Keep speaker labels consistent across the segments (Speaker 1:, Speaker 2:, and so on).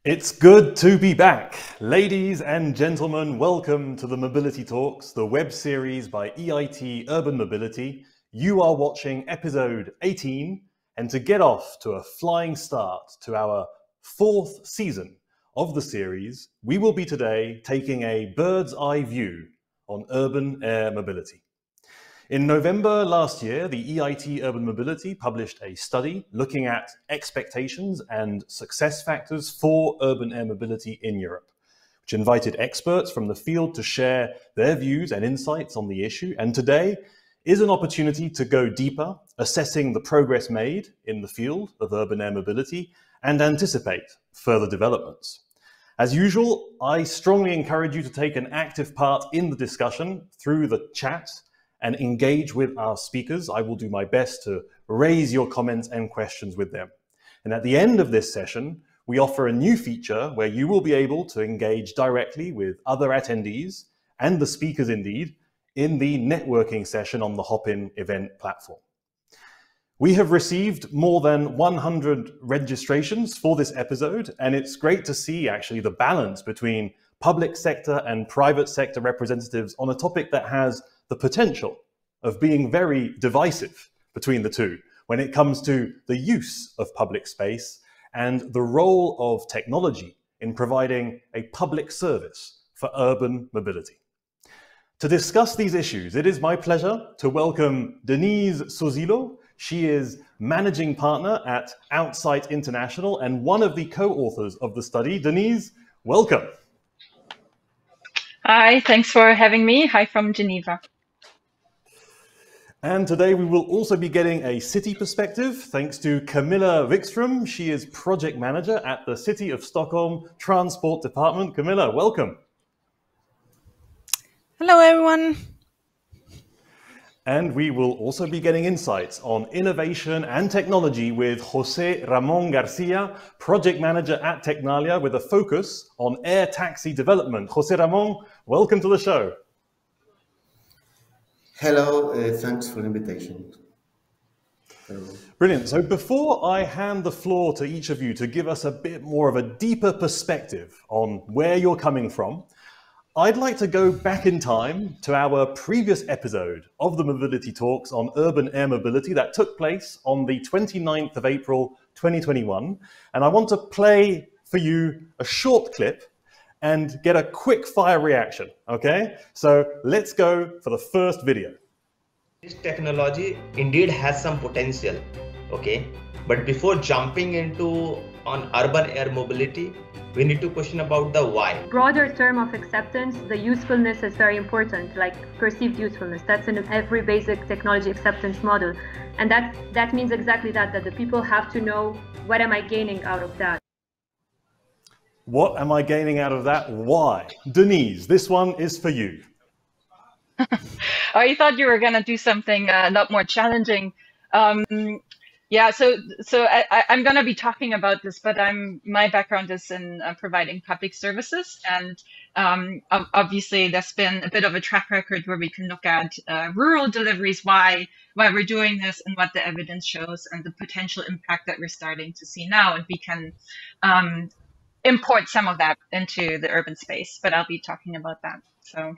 Speaker 1: It's good to be back. Ladies and gentlemen, welcome to the Mobility Talks, the web series by EIT Urban Mobility. You are watching episode 18, and to get off to a flying start to our fourth season of the series, we will be today taking a bird's eye view on urban air mobility. In November last year, the EIT Urban Mobility published a study looking at expectations and success factors for urban air mobility in Europe, which invited experts from the field to share their views and insights on the issue. And today is an opportunity to go deeper, assessing the progress made in the field of urban air mobility and anticipate further developments. As usual, I strongly encourage you to take an active part in the discussion through the chat and engage with our speakers. I will do my best to raise your comments and questions with them. And at the end of this session, we offer a new feature where you will be able to engage directly with other attendees and the speakers indeed in the networking session on the Hopin event platform. We have received more than 100 registrations for this episode, and it's great to see actually the balance between public sector and private sector representatives on a topic that has the potential of being very divisive between the two when it comes to the use of public space and the role of technology in providing a public service for urban mobility. To discuss these issues, it is my pleasure to welcome Denise Sozilo. She is managing partner at Outsight International and one of the co-authors of the study. Denise, welcome.
Speaker 2: Hi, thanks for having me. Hi from Geneva.
Speaker 1: And today we will also be getting a city perspective thanks to Camilla Wikström. She is project manager at the City of Stockholm Transport Department. Camilla, welcome.
Speaker 3: Hello, everyone.
Speaker 1: And we will also be getting insights on innovation and technology with José Ramón García, project manager at Tecnalia with a focus on air taxi development. José Ramón, welcome to the show.
Speaker 4: Hello, thanks for the invitation.
Speaker 1: Brilliant. So before I hand the floor to each of you to give us a bit more of a deeper perspective on where you're coming from, I'd like to go back in time to our previous episode of the Mobility Talks on urban air mobility that took place on the 29th of April 2021. And I want to play for you a short clip and get a quick fire reaction, okay? So let's go for the first video.
Speaker 5: This technology indeed has some potential, okay? But before jumping into on urban air mobility, we need to question about the why.
Speaker 6: Broader term of acceptance, the usefulness is very important, like perceived usefulness. That's in every basic technology acceptance model. And that means exactly that the people have to know, what am I gaining out of that?
Speaker 1: What am I gaining out of that? Why? Denise, this one is for you.
Speaker 2: I thought you were going to do something a lot more challenging. Yeah, so I'm going to be talking about this, but my background is in providing public services, and obviously there's been a bit of a track record where we can look at rural deliveries, why we're doing this, and what the evidence shows, and the potential impact that we're starting to see now, and we can import some of that into the urban space. But I'll be talking about that. So.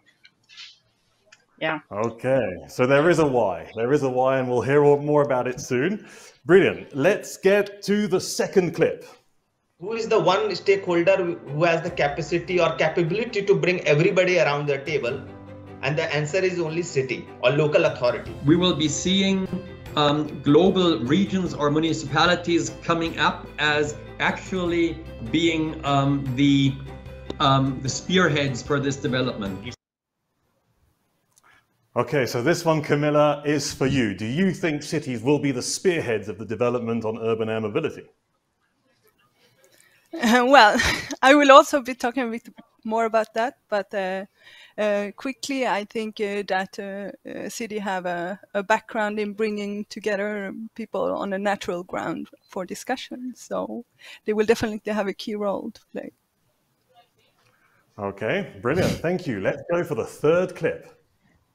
Speaker 2: Yeah.
Speaker 1: Okay, so there is a why. There is a why, and we'll hear more about it soon. Brilliant. Let's get to the second clip.
Speaker 5: Who is the one stakeholder who has the capacity or capability to bring everybody around the table? And the answer is only city or local authority.
Speaker 7: We will be seeing global regions or municipalities coming up as actually being the spearheads for this development.
Speaker 1: Okay, so this one, Camilla, is for you. Do you think cities will be the spearheads of the development on urban air mobility?
Speaker 3: Well, I will also be talking a bit more about that, but quickly, I think that city have a background in bringing together people on a natural ground for discussion, so they will definitely have a key role to play.
Speaker 1: Okay, brilliant. Thank you. Let's go for the third clip.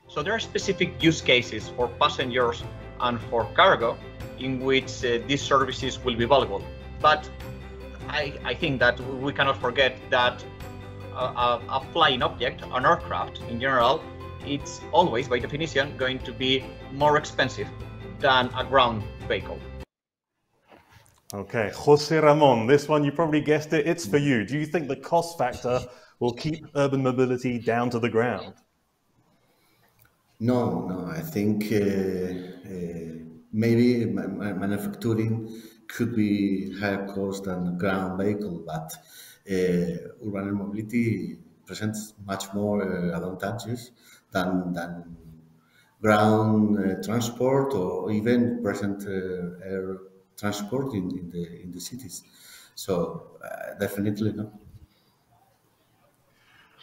Speaker 8: So there are specific use cases for passengers and for cargo in which these services will be valuable. But I think that we cannot forget that a flying object, an aircraft in general, it's always, by definition, going to be more expensive than a ground vehicle.
Speaker 1: Okay, Jose Ramon, this one you probably guessed it, it's for you. Do you think the cost factor will keep urban mobility down to the ground?
Speaker 4: No, I think maybe manufacturing could be higher cost than ground vehicle, but urban air mobility presents much more advantages than ground transport or even present air transport in the cities. So definitely no.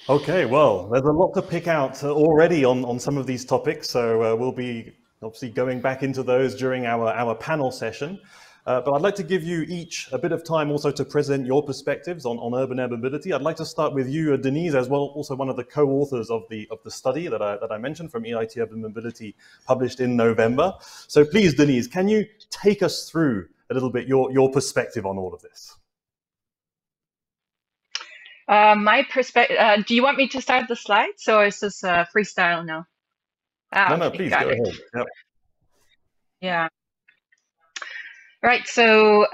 Speaker 1: Okay, well, there's a lot to pick out already on some of these topics, so we'll be obviously going back into those during our panel session. But I'd like to give you each a bit of time also to present your perspectives on urban air mobility. I'd like to start with you, Denise, as well, also one of the co-authors of the study that I mentioned from EIT Urban Mobility, published in November. So please, Denise, can you take us through a little bit your perspective on all of this?
Speaker 2: My perspective. Do you want me to start the slides, or is this freestyle now?
Speaker 1: No, please go ahead. Yep.
Speaker 2: Yeah. Right. So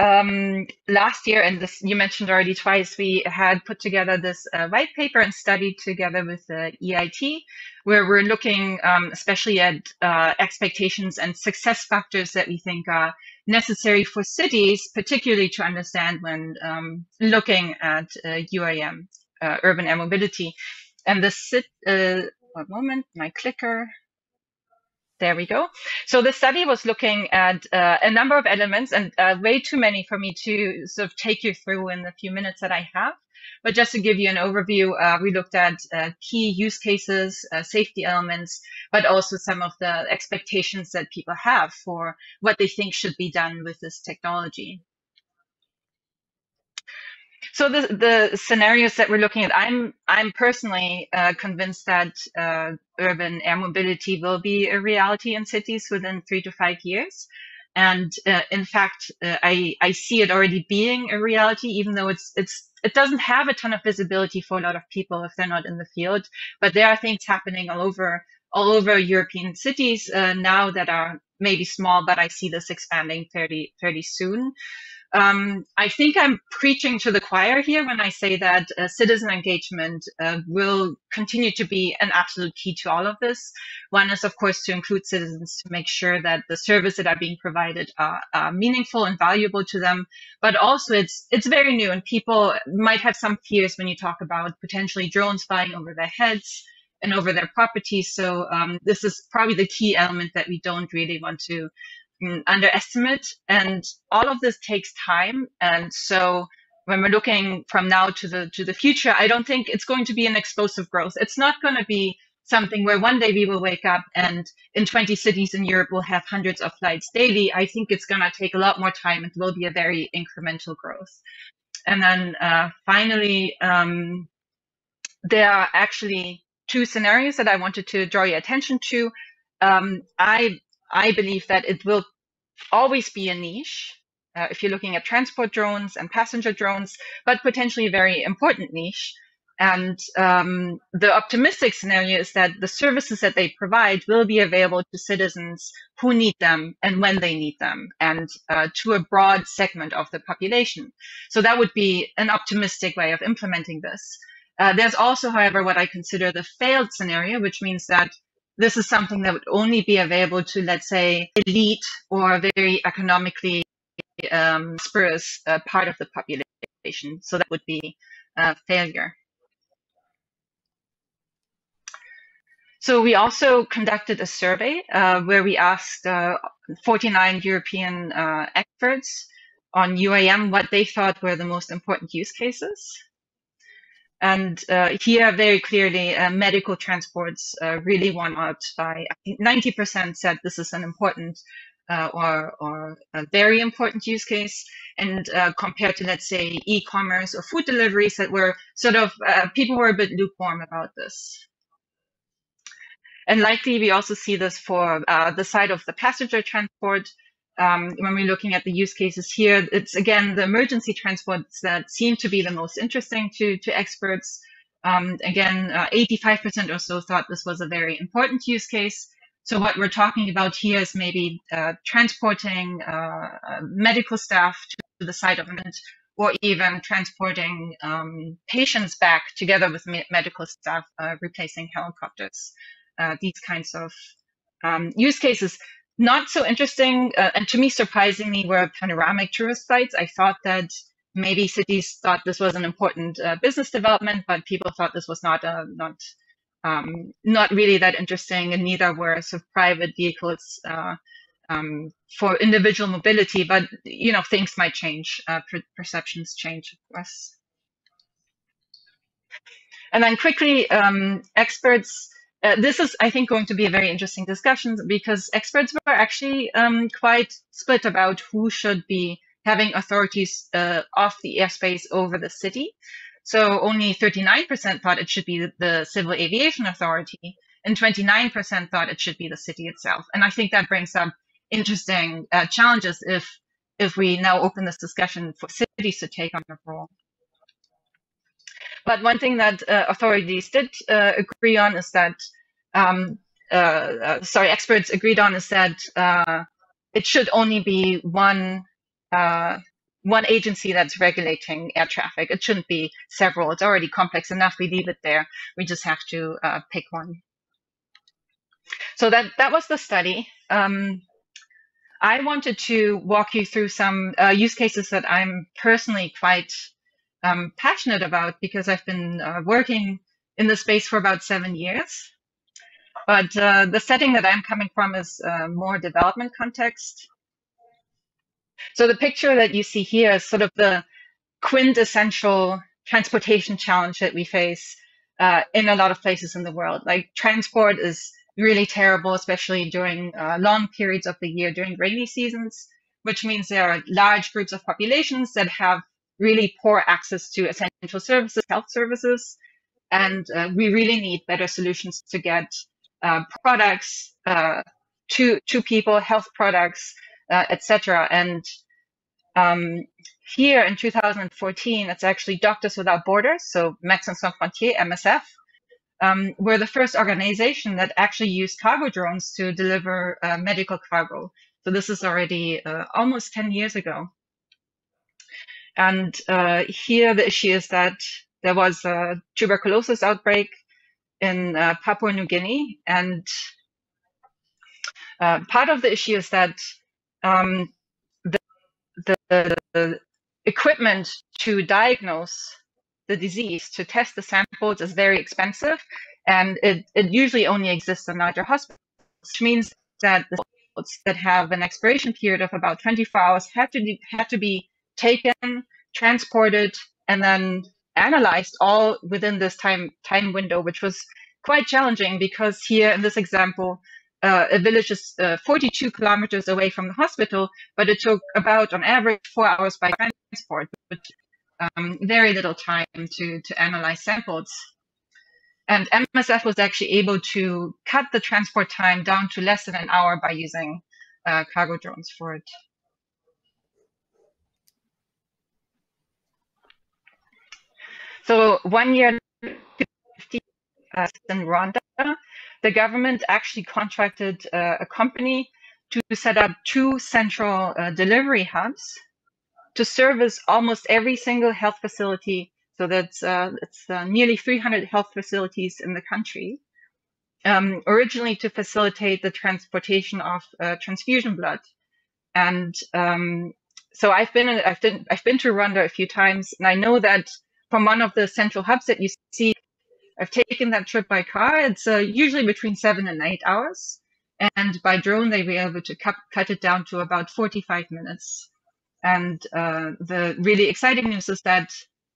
Speaker 2: last year, and this you mentioned already twice, we had put together this white paper and study together with the EIT, where we're looking especially at expectations and success factors that we think are necessary for cities, particularly to understand when looking at UAM, urban air mobility. And one moment, my clicker. There we go. So the study was looking at a number of elements, and way too many for me to sort of take you through in the few minutes that I have. But just to give you an overview, we looked at key use cases, safety elements, but also some of the expectations that people have for what they think should be done with this technology. So the scenarios that we're looking at, I'm personally convinced that urban air mobility will be a reality in cities within 3 to 5 years. And in fact, I see it already being a reality, even though it doesn't have a ton of visibility for a lot of people if they're not in the field. But there are things happening all over European cities now that are maybe small, but I see this expanding fairly soon. I think I'm preaching to the choir here when I say that citizen engagement will continue to be an absolute key to all of this. One is, of course, to include citizens to make sure that the services that are being provided are meaningful and valuable to them. But also, it's very new, and people might have some fears when you talk about potentially drones flying over their heads and over their properties. So this is probably the key element that we don't really want to underestimate, and all of this takes time. And so when we're looking from now to the future, I don't think it's going to be an explosive growth. It's not going to be something where one day we will wake up and in 20 cities in Europe we'll have hundreds of flights daily. I think it's going to take a lot more time. It will be a very incremental growth. And then finally, there are actually two scenarios that I wanted to draw your attention to. I believe that it will always be a niche if you're looking at transport drones and passenger drones, but potentially a very important niche. And the optimistic scenario is that the services that they provide will be available to citizens who need them and when they need them, and to a broad segment of the population. So that would be an optimistic way of implementing this. There's also, however, what I consider the failed scenario, which means that this is something that would only be available to, let's say, elite or very economically prosperous part of the population. So that would be a failure. So we also conducted a survey where we asked 49 European experts on UAM what they thought were the most important use cases. And here, very clearly, medical transports really won out by, I think 90% said this is an important or a very important use case. And compared to, let's say, e-commerce or food deliveries that were sort of, people were a bit lukewarm about this. And likely, we also see this for the side of the passenger transport. when we're looking at the use cases here, it's again the emergency transports that seem to be the most interesting to experts. Again, 85% or so thought this was a very important use case. So what we're talking about here is maybe transporting medical staff to the site of an event, or even transporting patients back together with medical staff, replacing helicopters. These kinds of use cases. Not so interesting, and to me, surprisingly, were panoramic tourist sites. I thought that maybe cities thought this was an important business development, but people thought this was not really that interesting, and neither were sort of private vehicles for individual mobility. But you know, things might change, perceptions change, of course. And then quickly, experts. This is, I think, going to be a very interesting discussion, because experts were actually quite split about who should be having authorities of the airspace over the city. So only 39% thought it should be the Civil Aviation Authority, and 29% thought it should be the city itself. And I think that brings up interesting challenges if we now open this discussion for cities to take on the role. But one thing that authorities did agree on is that, experts agreed on is that it should only be one agency that's regulating air traffic. It shouldn't be several. It's already complex enough. We leave it there. We just have to pick one. So that was the study. I wanted to walk you through some use cases that I'm personally quite passionate about, because I've been working in the space for about 7 years. But the setting that I'm coming from is more development context. So the picture that you see here is sort of the quintessential transportation challenge that we face in a lot of places in the world. Like, transport is really terrible, especially during long periods of the year, during rainy seasons, which means there are large groups of populations that have really poor access to essential services, health services, and we really need better solutions to get products to people, health products, etc. And here in 2014, it's actually Doctors Without Borders, so Médecins Sans Frontières, MSF, were the first organization that actually used cargo drones to deliver medical cargo. So this is already almost 10 years ago. And here the issue is that there was a tuberculosis outbreak in Papua New Guinea. And part of the issue is that the equipment to diagnose the disease, to test the samples, is very expensive. And it usually only exists in larger hospitals, which means that the samples that have an expiration period of about 24 hours had to be taken, transported, and then analyzed all within this time window, which was quite challenging, because here in this example, a village is 42 kilometers away from the hospital, but it took about, on average, 4 hours by transport, with very little time to analyze samples. And MSF was actually able to cut the transport time down to less than an hour by using cargo drones for it. So 1 year in Rwanda, the government actually contracted a company to set up 2 central delivery hubs to service almost every single health facility. So that's it's nearly 300 health facilities in the country, originally to facilitate the transportation of transfusion blood. And so I've been to Rwanda a few times, and I know that from one of the central hubs that you see, I've taken that trip by car. It's usually between 7 and 8 hours, and by drone they were able to cut it down to about 45 minutes. And the really exciting news is that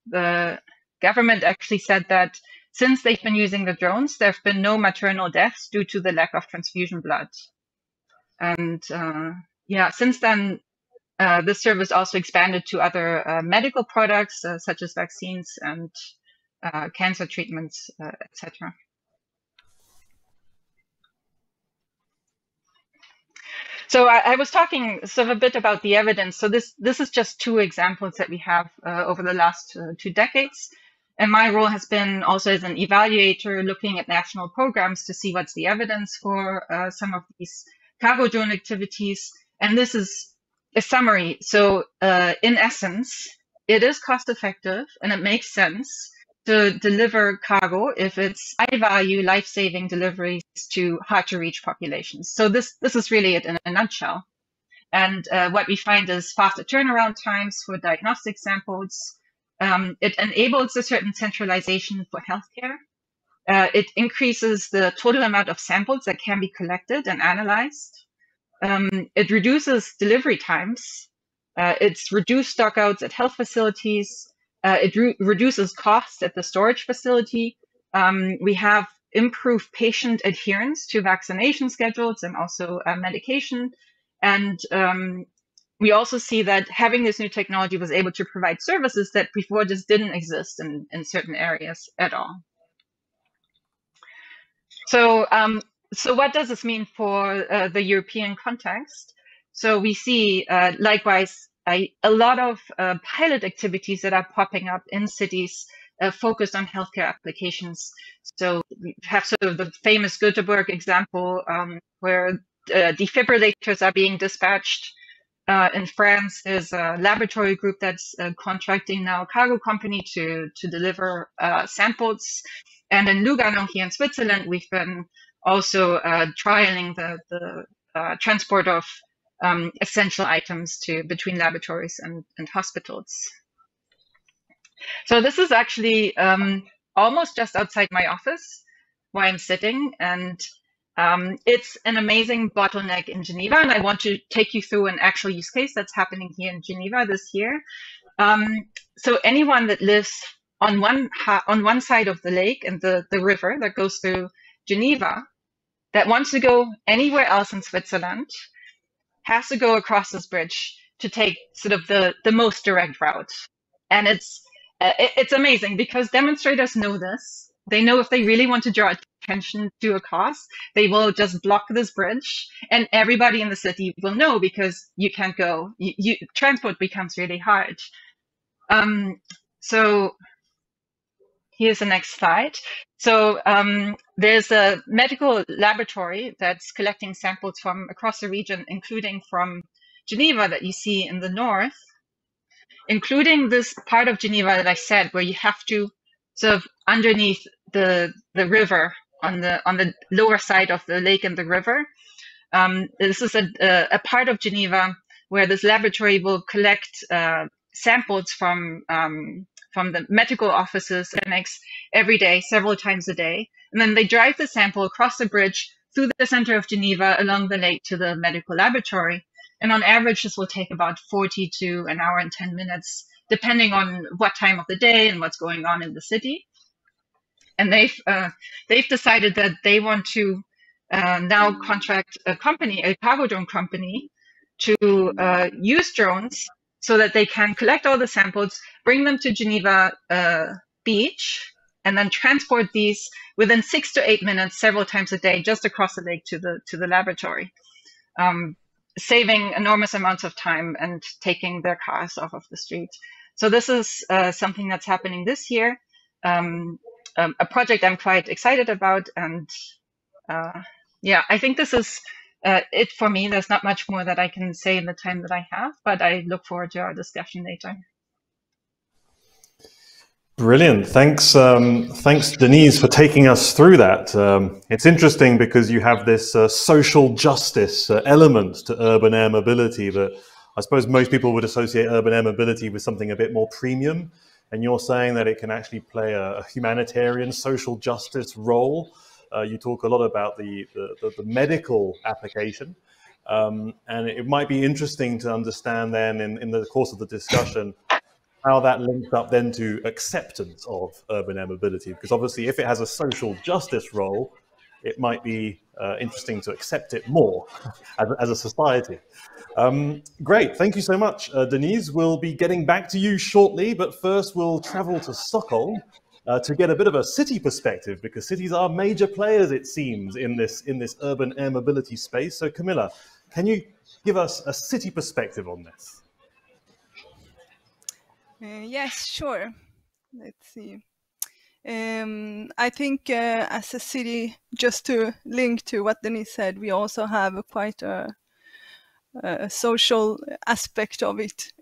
Speaker 2: the government actually said that since they've been using the drones, there have been no maternal deaths due to the lack of transfusion blood. And yeah, since then, this service also expanded to other medical products, such as vaccines and cancer treatments, etc. So I was talking sort of a bit about the evidence. So this is just two examples that we have over the last 2 decades. And my role has been also as an evaluator, looking at national programs to see what's the evidence for some of these cargo drone activities. And this is a summary. So in essence, it is cost effective and it makes sense to deliver cargo if it's high value, life-saving deliveries to hard to reach populations. So this is really it in a nutshell. And what we find is faster turnaround times for diagnostic samples. It enables a certain centralization for healthcare. It increases the total amount of samples that can be collected and analyzed. It reduces delivery times. It's reduced stockouts at health facilities. It reduces costs at the storage facility. We have improved patient adherence to vaccination schedules and also medication. And we also see that having this new technology was able to provide services that before just didn't exist in certain areas at all. So, so what does this mean for the European context? So we see, likewise, a lot of pilot activities that are popping up in cities focused on healthcare applications. So we have sort of the famous Göteborg example where defibrillators are being dispatched. In France, there's a laboratory group that's contracting now a cargo company to deliver samples. And in Lugano here in Switzerland, we've been also trialing the transport of essential items between laboratories and hospitals. So this is actually almost just outside my office where I'm sitting, and it's an amazing bottleneck in Geneva, and I want to take you through an actual use case that's happening here in Geneva this year. So anyone that lives on one side of the lake and the river that goes through Geneva that wants to go anywhere else in Switzerland has to go across this bridge to take sort of the most direct route. And it's amazing because demonstrators know this. They know if they really want to draw attention to a cause, they will just block this bridge, and everybody in the city will know because you can't go. Transport becomes really hard. So here's the next slide. So there's a medical laboratory that's collecting samples from across the region, including from Geneva that you see in the north, including this part of Geneva that I said, where you have to sort of underneath the river on the lower side of the lake and the river. This is a part of Geneva where this laboratory will collect samples from the medical offices, clinics every day, several times a day. And then they drive the sample across the bridge through the center of Geneva along the lake to the medical laboratory. And on average, this will take about 40 to an hour and 10 minutes, depending on what time of the day and what's going on in the city. And they've decided that they want to now contract a company, a cargo drone company, to use drones so that they can collect all the samples, bring them to Geneva Beach, and then transport these within 6 to 8 minutes, several times a day, just across the lake to the laboratory, saving enormous amounts of time and taking their cars off of the street. So this is something that's happening this year, a project I'm quite excited about, and yeah, I think this is it for me. There's not much more that I can say in the time that I have, but I look forward to our discussion later.
Speaker 1: Brilliant. Thanks, thanks, Denise, for taking us through that. It's interesting because you have this social justice element to urban air mobility that I suppose most people would associate urban air mobility with something a bit more premium. And you're saying that it can actually play a humanitarian social justice role. You talk a lot about the medical application. And it might be interesting to understand then in the course of the discussion how that links up then to acceptance of urban air mobility. Because obviously if it has a social justice role, it might be interesting to accept it more as a society. Great, thank you so much, Denise. We'll be getting back to you shortly, but first we'll travel to Stockholm to get a bit of a city perspective, because cities are major players, it seems, in this urban air mobility space. So Camilla, Can you give us a city perspective on this?
Speaker 3: Yes, sure. Let's see. I think as a city, just to link to what Denise said, we also have quite a social aspect of it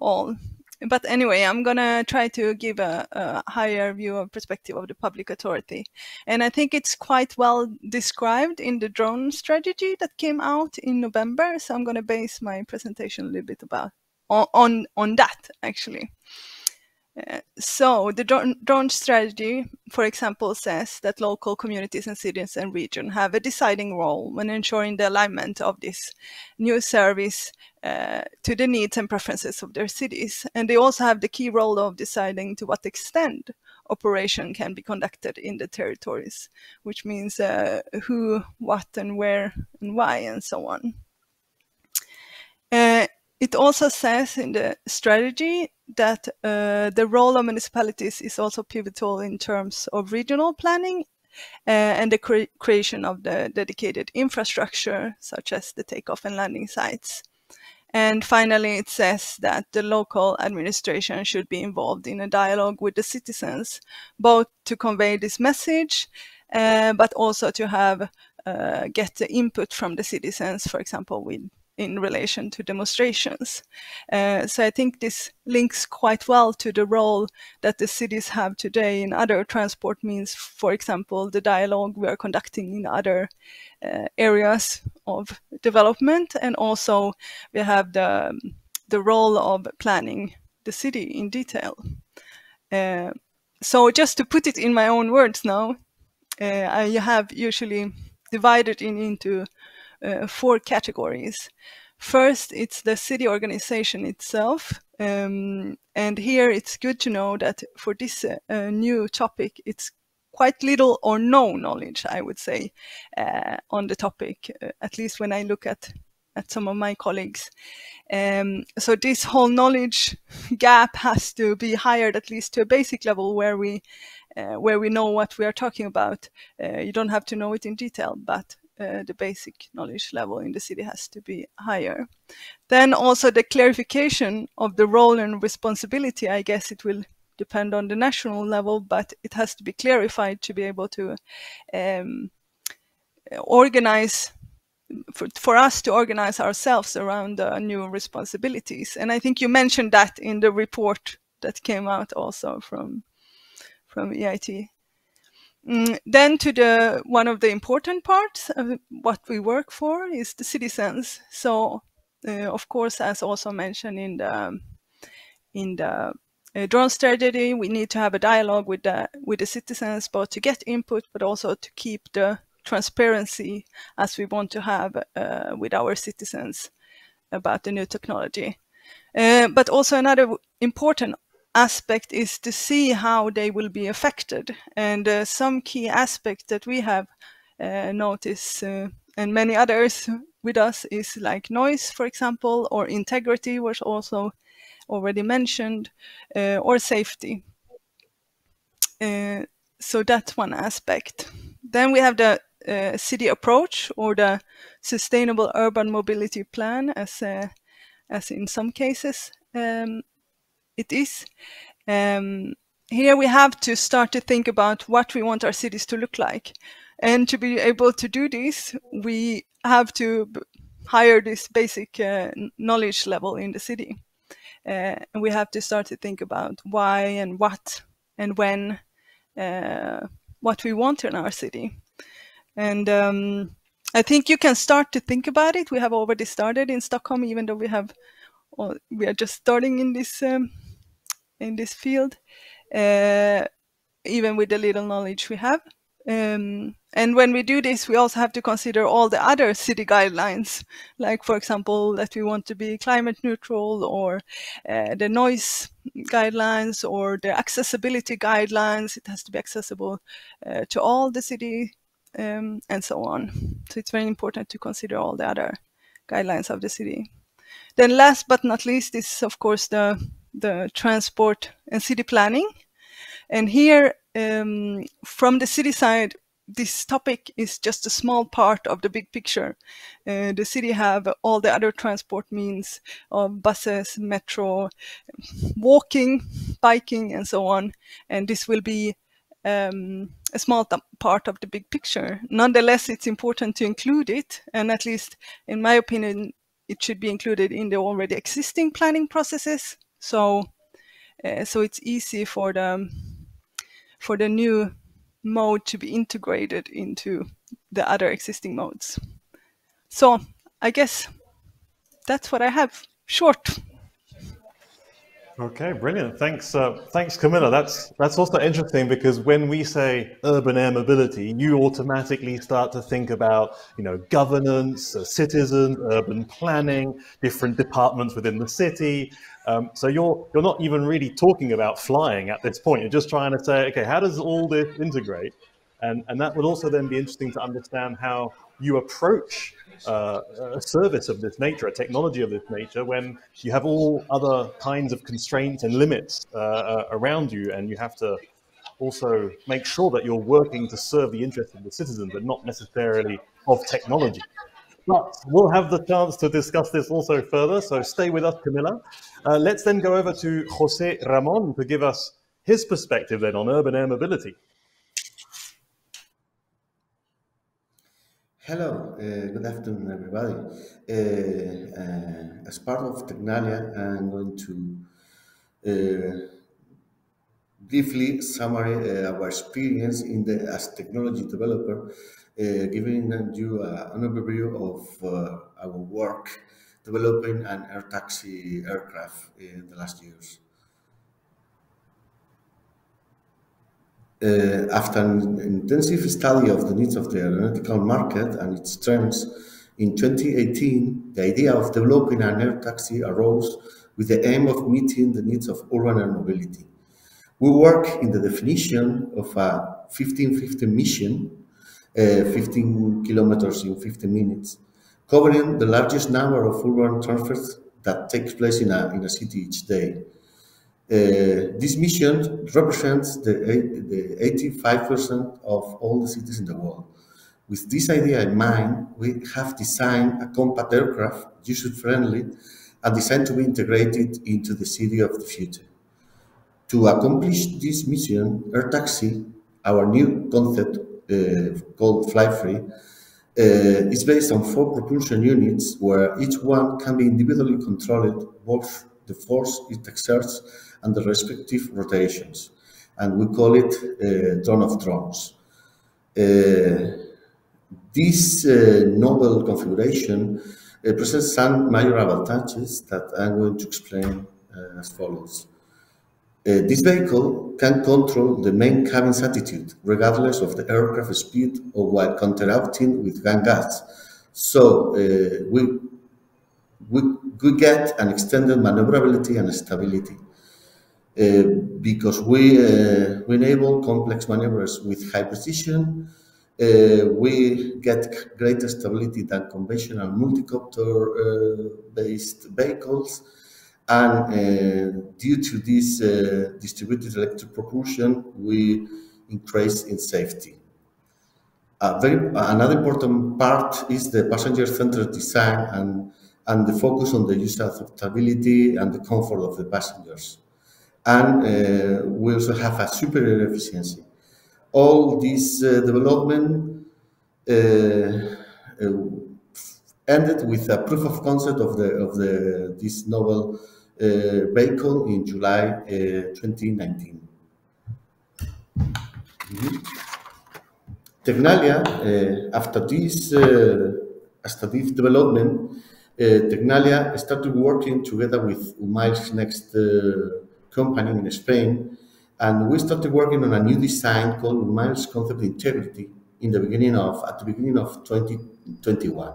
Speaker 3: all. But anyway, I'm going to try to give a higher view of perspective of the public authority. And I think it's quite well described in the drone strategy that came out in November. So I'm going to base my presentation a little bit about on that, actually. So the drone strategy, for example, says that local communities and cities and regions have a deciding role when ensuring the alignment of this new service to the needs and preferences of their cities. And they also have the key role of deciding to what extent operation can be conducted in the territories, which means who, what, and where, and why, and so on. It also says in the strategy that the role of municipalities is also pivotal in terms of regional planning and the creation of the dedicated infrastructure, such as the takeoff and landing sites. And finally, it says that the local administration should be involved in a dialogue with the citizens, both to convey this message, but also to have get the input from the citizens, for example, in relation to demonstrations. So I think this links quite well to the role that the cities have today in other transport means, for example, the dialogue we are conducting in other areas of development. And also we have the role of planning the city in detail. So just to put it in my own words now, I have usually divided into 4 categories. First, it's the city organization itself. And here it's good to know that for this new topic, it's quite little or no knowledge, I would say, on the topic, at least when I look at some of my colleagues. So this whole knowledge gap has to be hired at least to a basic level where we know what we are talking about. You don't have to know it in detail, but the basic knowledge level in the city has to be higher. Then also the clarification of the role and responsibility, I guess it will depend on the national level, but it has to be clarified to be able to organize, for us to organize ourselves around new responsibilities. And I think you mentioned that in the report that came out also from EIT. Then to one of the important parts of what we work for is the citizens. So of course, as also mentioned in the drone strategy, we need to have a dialogue with the citizens, both to get input, but also to keep the transparency as we want to have with our citizens about the new technology. But also another important aspect is to see how they will be affected. And some key aspect that we have noticed, and many others with us, is like noise, for example, or integrity, was also already mentioned, or safety. So that's one aspect. Then we have the city approach, or the sustainable urban mobility plan, as in some cases it is. Here we have to start to think about what we want our cities to look like. And to be able to do this, we have to hire this basic knowledge level in the city. And we have to start to think about why and what and when, what we want in our city. And I think you can start to think about it. We have already started in Stockholm, even though we are just starting in this field, even with the little knowledge we have. And when we do this, we also have to consider all the other city guidelines, like, for example, that we want to be climate neutral, or the noise guidelines, or the accessibility guidelines. It has to be accessible to all the city, and so on. So it's very important to consider all the other guidelines of the city. Then last but not least is, of course, the transport and city planning. And here, from the city side, this topic is just a small part of the big picture. The city have all the other transport means of buses, metro, walking, biking, and so on. And this will be a small part of the big picture. Nonetheless, it's important to include it. And at least in my opinion, it should be included in the already existing planning processes. So it's easy for the new mode to be integrated into the other existing modes. So I guess that's what I have. Short.
Speaker 1: Okay, brilliant. Thanks, Camilla. That's also interesting because when we say urban air mobility, you automatically start to think about, governance, citizens, urban planning, different departments within the city. So you're not even really talking about flying at this point. You're just trying to say, okay, how does all this integrate? And that would also then be interesting to understand how you approach a service of this nature, a technology of this nature, when you have all other kinds of constraints and limits around you, and you have to also make sure that you're working to serve the interests of the citizens and not necessarily of technology. But we'll have the chance to discuss this also further, so stay with us, Camilla. Let's then go over to Jose Ramon to give us his perspective then on urban air mobility.
Speaker 4: Hello, good afternoon, everybody. As part of Tecnalia, I'm going to briefly summarize our experience as technology developer, giving you an overview of our work developing an air taxi aircraft in the last years. After an intensive study of the needs of the aeronautical market and its trends, in 2018, the idea of developing an air taxi arose with the aim of meeting the needs of urban air mobility. We work in the definition of a 15-15 mission, 15 kilometers in 15 minutes, covering the largest number of urban transfers that takes place in a city each day. This mission represents the 85% of all the cities in the world. With this idea in mind, we have designed a compact aircraft, user-friendly, and designed to be integrated into the city of the future. To accomplish this mission, Air Taxi, our new concept called Fly Free, is based on 4 propulsion units where each one can be individually controlled, both the force it exerts and the respective rotations, and we call it drone of drones. This novel configuration presents some major advantages that I'm going to explain as follows. This vehicle can control the main cabin's attitude, regardless of the aircraft speed or while counteracting with gun gas. So we get an extended maneuverability and stability. Because we enable complex maneuvers with high precision, we get greater stability than conventional multicopter-based vehicles, and due to this distributed electric propulsion, we increase in safety. Another important part is the passenger-centered design and the focus on the user acceptability and the comfort of the passengers. And we also have a superior efficiency. All this development ended with a proof of concept of this novel vehicle in July 2019. Tecnalia, after this development, Tecnalia started working together with Umail's next company in Spain, and we started working on a new design called Umail's Concept Integrity at the beginning of 2021.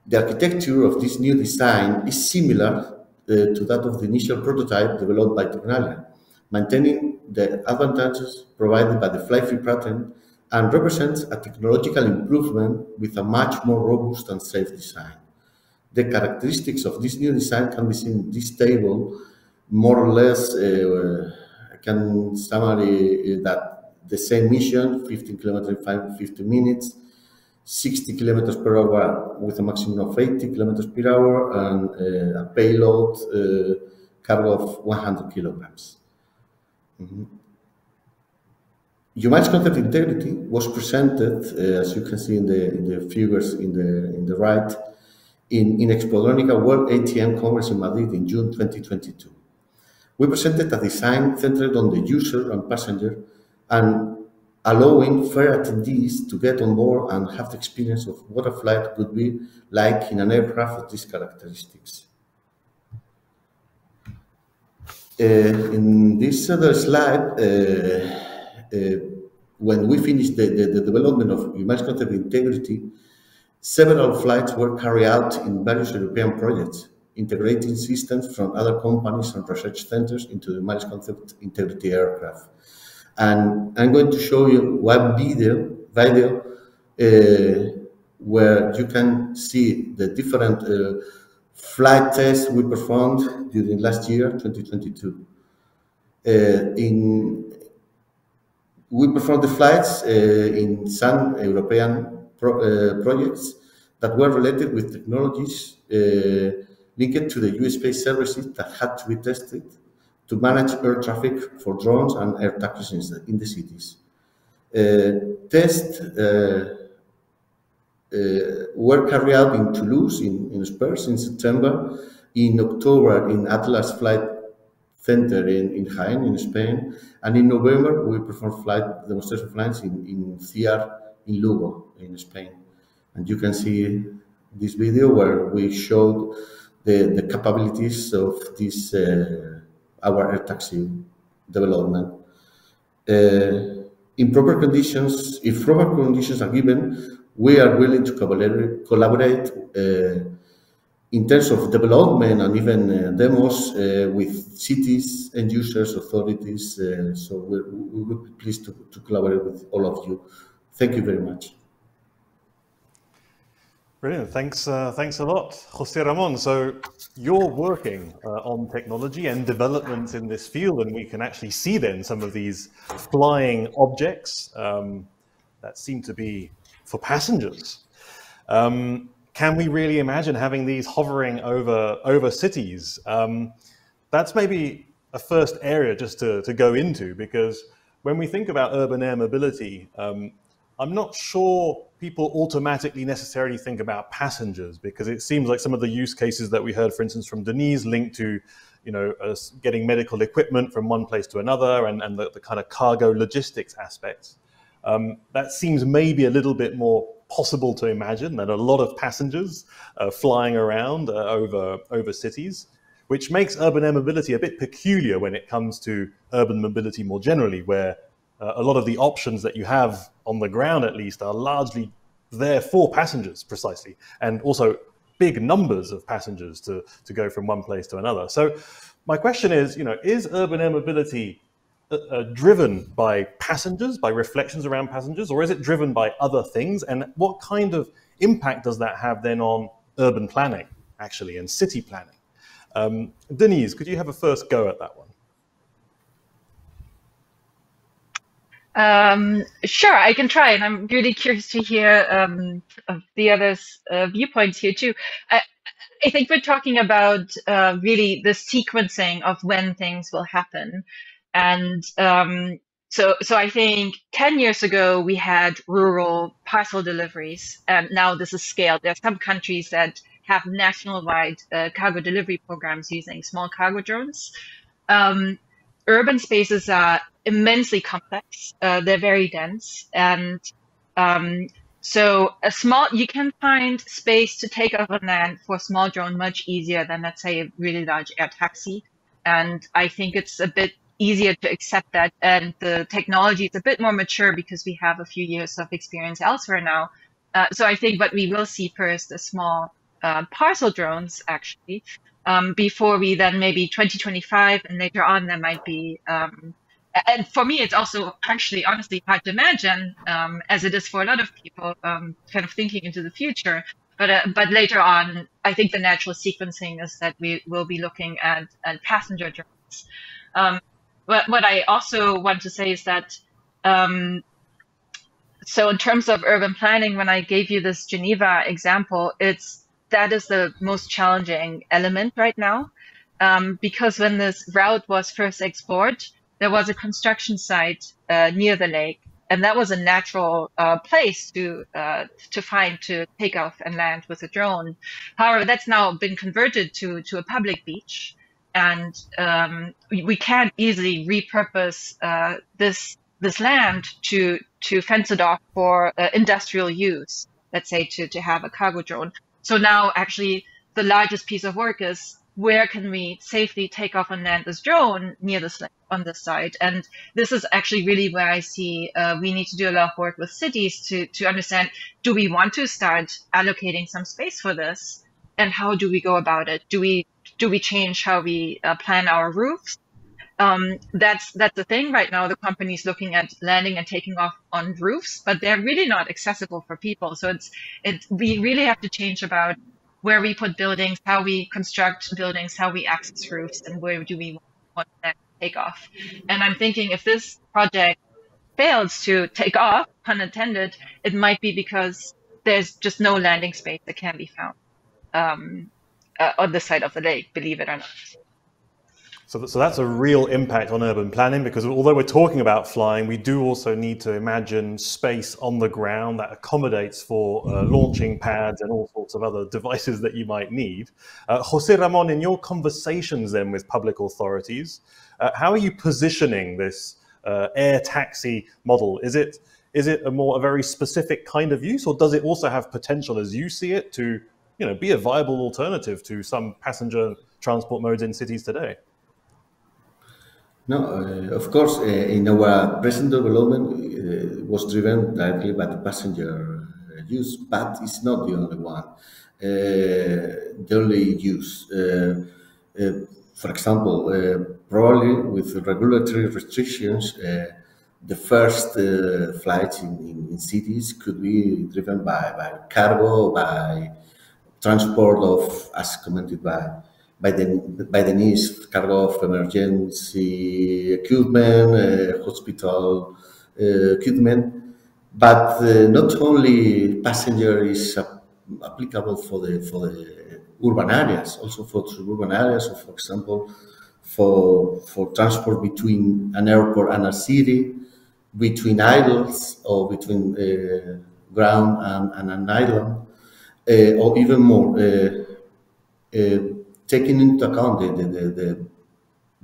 Speaker 4: The architecture of this new design is similar to that of the initial prototype developed by Tecnalia, maintaining the advantages provided by the Fly Free pattern, and represents a technological improvement with a much more robust and safe design. The characteristics of this new design can be seen in this table. More or less, I can summarize that the same mission, 15 kilometers in 50 minutes, 60 kilometers per hour with a maximum of 80 kilometers per hour, and a payload cargo of 100 kilograms. UMILES concept integrity was presented, as you can see in the figures in the right, in Explodronica World ATM Congress in Madrid in June 2022. We presented a design centered on the user and passenger and allowing fair attendees to get on board and have the experience of what a flight would be like in an aircraft of these characteristics. In this other slide, when we finished the development of UMILES concept integrity, several flights were carried out in various European projects, integrating systems from other companies and research centers into the UMILES concept integrity aircraft. And I'm going to show you one video where you can see the different flight tests we performed during last year, 2022. We performed the flights in some European projects that were related with technologies linked to the US space services that had to be tested to manage air traffic for drones and air taxis in the cities. Tests were carried out in Toulouse, in Spurs, in September, in October in Atlas Flight Center in Jaén, in Spain, and in November we performed demonstration flights in CIAR in Lugo, in Spain. And you can see this video where we showed the capabilities of this our air taxi development. If proper conditions are given, we are willing to collaborate in terms of development and even demos with cities, end users, authorities. So we would be pleased to collaborate with all of you. Thank you very much.
Speaker 1: Brilliant. Thanks a lot, José Ramón. So you're working on technology and developments in this field, and we can actually see then some of these flying objects that seem to be for passengers. Can we really imagine having these hovering over cities? That's maybe a first area just to go into, because when we think about urban air mobility, I'm not sure people automatically necessarily think about passengers, because it seems like some of the use cases that we heard, for instance, from Denise, linked to, getting medical equipment from one place to another, and the kind of cargo logistics aspects. That seems maybe a little bit more possible to imagine than a lot of passengers flying around over cities, which makes urban air mobility a bit peculiar when it comes to urban mobility more generally, where a lot of the options that you have on the ground, at least, are largely there for passengers, precisely, and also big numbers of passengers to go from one place to another. So my question is, is urban air mobility driven by passengers, by reflections around passengers, or is it driven by other things? And what kind of impact does that have then on urban planning, actually, and city planning? Denise, could you have a first go at that one?
Speaker 2: Sure, I can try, and I'm really curious to hear of the others' viewpoints here too. I think we're talking about really the sequencing of when things will happen, and so I think 10 years ago we had rural parcel deliveries, and now this is scaled. There are some countries that have national-wide cargo delivery programs using small cargo drones. Urban spaces are immensely complex. They're very dense, and so you can find space to take off on land for a small drone much easier than, let's say, a really large air taxi. And I think it's a bit easier to accept that, and the technology is a bit more mature because we have a few years of experience elsewhere now. So I think what we will see first is small parcel drones, actually, before we then maybe 2025, and later on there might be, and for me it's also actually honestly hard to imagine, as it is for a lot of people, kind of thinking into the future. But later on, I think the natural sequencing is that we will be looking at passenger drones. But what I also want to say is that So in terms of urban planning, when I gave you this Geneva example, that is the most challenging element right now, because when this route was first explored, there was a construction site near the lake, and that was a natural place to find to take off and land with a drone. However, that's now been converted to a public beach, and we can't easily repurpose this land to fence it off for industrial use, let's say to have a cargo drone. So now actually the largest piece of work is where can we safely take off and land this drone near this on this site. And this is actually really where I see we need to do a lot of work with cities to understand, do we want to start allocating some space for this? And how do we go about it? Do we change how we plan our roofs? That's the thing right now. The company's looking at landing and taking off on roofs, but they're really not accessible for people. So we really have to change about where we put buildings, how we construct buildings, how we access roofs, and where do we want to take off. And I'm thinking if this project fails to take off, pun intended, it might be because there's just no landing space that can be found on the side of the lake, believe it or not.
Speaker 1: So that's a real impact on urban planning, because although we're talking about flying, we do also need to imagine space on the ground that accommodates for launching pads and all sorts of other devices that you might need. Jose Ramon, in your conversations then with public authorities, how are you positioning this air taxi model? Is it a very specific kind of use, or does it also have potential, as you see it, to be a viable alternative to some passenger transport modes in cities today?
Speaker 4: No, of course, in our present development was driven directly by the passenger use, but it's not the only one. The only use. For example, probably with regulatory restrictions, the first flights in cities could be driven by cargo, by transport of, as commented by the needs, cargo of emergency equipment, hospital equipment, but not only passenger is applicable for the urban areas, also for suburban areas, or for example, for transport between an airport and a city, between islands, or between ground and an island, or even more. Taking into account the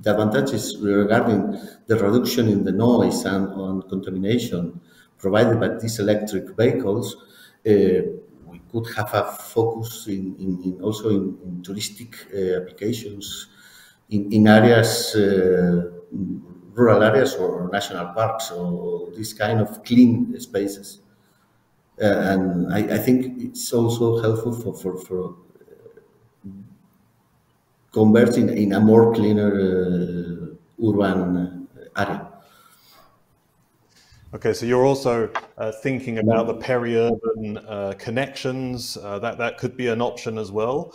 Speaker 4: advantages regarding the reduction in the noise and on contamination provided by these electric vehicles, we could have a focus also in touristic applications in areas, rural areas or national parks, or this kind of clean spaces. And I think it's also helpful for converting in a more cleaner urban area.
Speaker 1: Okay, so you're also thinking about the peri-urban connections. That could be an option as well.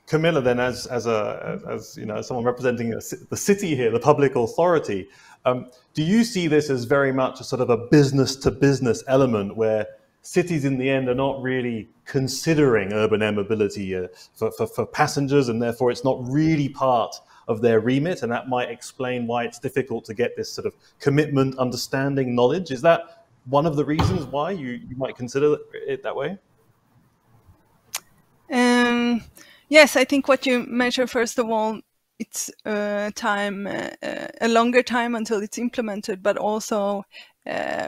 Speaker 1: Camilla, then, as someone representing the city here, the public authority, do you see this as very much a sort of a business-to-business element where cities in the end are not really considering urban air mobility for passengers, and therefore it's not really part of their remit, and that might explain why it's difficult to get this sort of commitment, understanding, knowledge? Is that one of the reasons why you might consider it that way?
Speaker 3: Yes, I think what you mentioned, first of all, it's a longer time until it's implemented, but also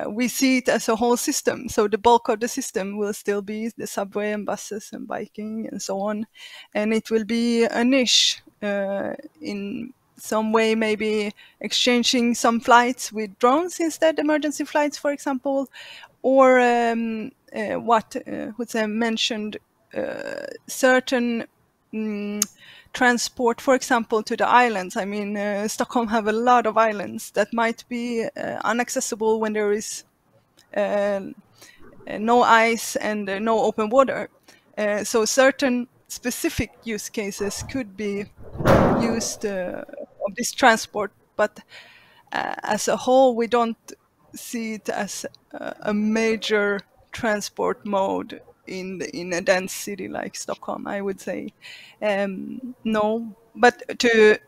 Speaker 3: we see it as a whole system. So the bulk of the system will still be the subway and buses and biking and so on. And it will be a niche in some way, maybe exchanging some flights with drones instead, emergency flights, for example, or what Jose mentioned, certain transport, for example, to the islands. I mean, Stockholm have a lot of islands that might be inaccessible when there is no ice and no open water. So certain specific use cases could be used of this transport. But as a whole, we don't see it as a major transport mode in a dense city like Stockholm, I would say. No, but to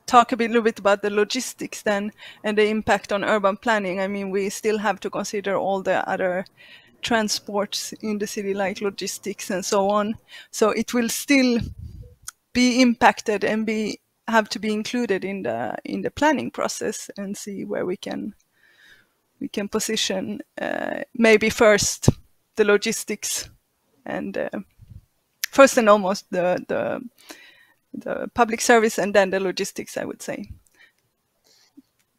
Speaker 3: talk a little bit about the logistics then and the impact on urban planning. I mean, we still have to consider all the other transports in the city, like logistics and so on. So it will still be impacted and have to be included in the planning process, and see where we can position maybe first the logistics, and first and almost the public service, and then the logistics, I would say.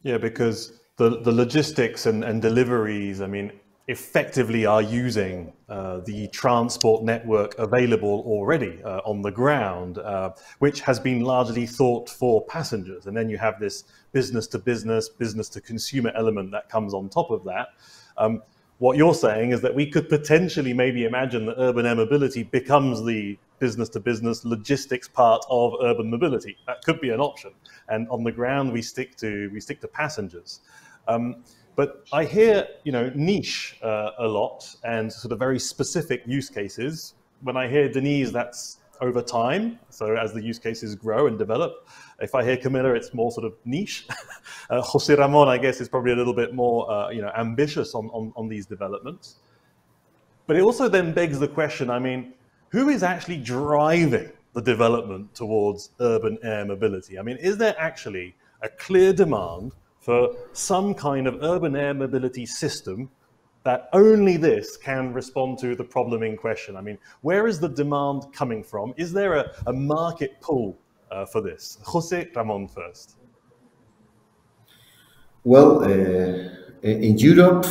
Speaker 1: Yeah, because the logistics and deliveries, I mean, effectively are using the transport network available already on the ground, which has been largely thought for passengers. And then you have this business to business, business to consumer element that comes on top of that. What you're saying is that we could potentially maybe imagine that urban air mobility becomes the business to business logistics part of urban mobility. That could be an option. And on the ground, we stick to passengers. But I hear, niche a lot, and sort of very specific use cases. When I hear Denise, that's over time. So as the use cases grow and develop. If I hear Camilla, it's more sort of niche. Jose Ramon, I guess, is probably a little bit more, ambitious on these developments. But it also then begs the question, I mean, who is actually driving the development towards urban air mobility? I mean, is there actually a clear demand for some kind of urban air mobility system that only this can respond to the problem in question? I mean, where is the demand coming from? Is there a market pull for this? Jose Ramon first.
Speaker 4: Well, in Europe,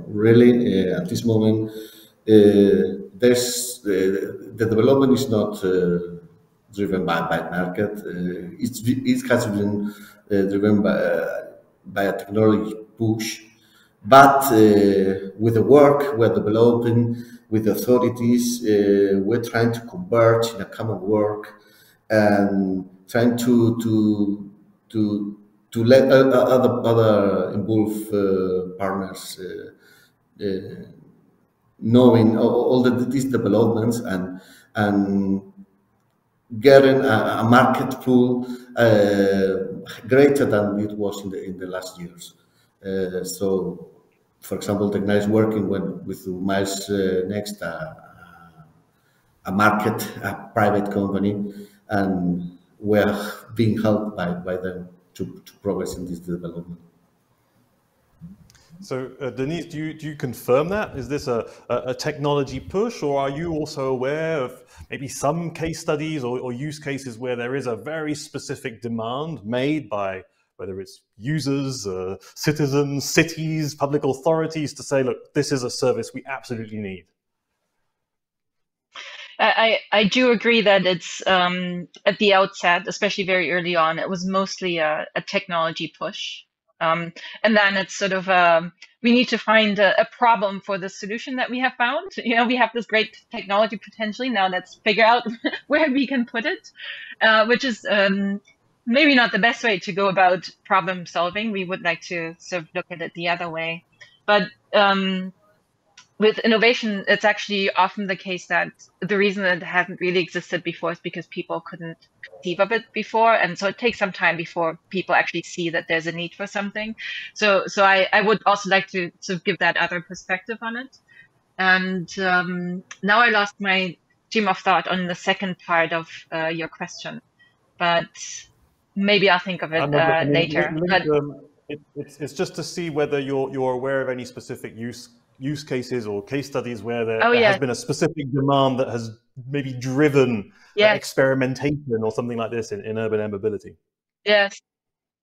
Speaker 4: really, at this moment, the development is not driven by market. It has been driven by a technology push, but with the work we're developing with authorities, we're trying to converge in a common work and trying to let other involved partners knowing all these developments and getting a market pool greater than it was in the last years. So, for example, Tecnalia is working with Miles Next, a private company, and we're being helped by them to progress in this development.
Speaker 1: So, Denise, do you confirm that? Is this a technology push, or are you also aware of maybe some case studies or use cases where there is a very specific demand made by whether it's users, citizens, cities, public authorities to say, look, this is a service we absolutely need?
Speaker 2: I do agree that it's at the outset, especially very early on, it was mostly a technology push. And then it's sort of, we need to find a problem for the solution that we have found. We have this great technology potentially, now let's figure out where we can put it, which is maybe not the best way to go about problem solving. We would like to sort of look at it the other way. But with innovation, it's actually often the case that the reason that it hasn't really existed before is because people couldn't conceive of it before. And so it takes some time before people actually see that there's a need for something. So I would also like to sort of give that other perspective on it. And now I lost my stream of thought on the second part of your question, but maybe I'll think of it later.
Speaker 1: It's just to see whether you're aware of any specific use cases or case studies where there has been a specific demand that has maybe driven experimentation or something like this in urban air mobility.
Speaker 2: Yes.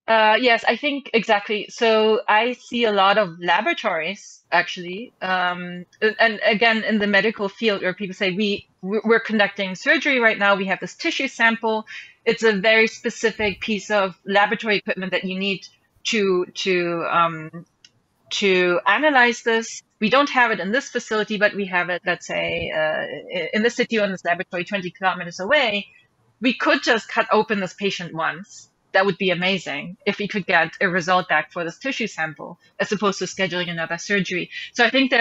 Speaker 2: Yes, I think exactly. So I see a lot of laboratories actually, and again in the medical field where people say we're conducting surgery right now. We have this tissue sample. It's a very specific piece of laboratory equipment that you need to analyze this. We don't have it in this facility, but we have it, let's say, in the city or in this laboratory 20 kilometers away. We could just cut open this patient once that would be amazing if we could get a result back for this tissue sample as opposed to scheduling another surgery. So I think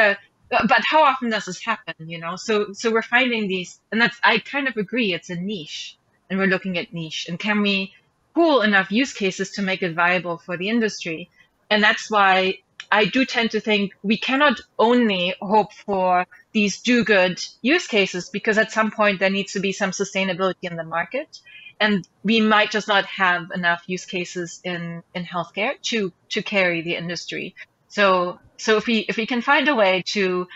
Speaker 2: but how often does this happen, you know? So we're finding these, and I kind of agree, it's a niche, and we're looking at niche, and can we pool enough use cases to make it viable for the industry? And that's why I do tend to think we cannot only hope for these do-good use cases, because at some point there needs to be some sustainability in the market, and we might just not have enough use cases in healthcare to carry the industry. So if we can find a way to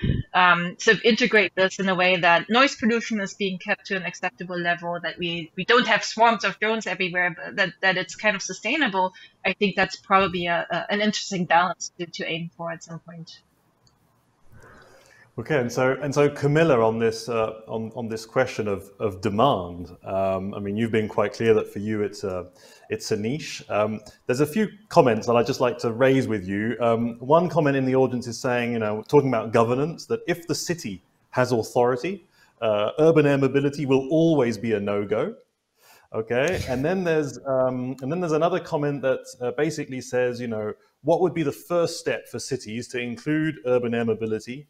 Speaker 2: sort of integrate this in a way that noise pollution is being kept to an acceptable level, that we don't have swarms of drones everywhere, but that it's kind of sustainable, I think that's probably an interesting balance to aim for at some point.
Speaker 1: Okay, and so Camilla, on this on this question of demand, I mean, you've been quite clear that for you it's a niche. There's a few comments that I'd just like to raise with you. One comment in the audience is saying, you know, talking about governance, that if the city has authority, urban air mobility will always be a no-go. Okay, and then there's another comment that basically says, you know, what would be the first step for cities to include urban air mobility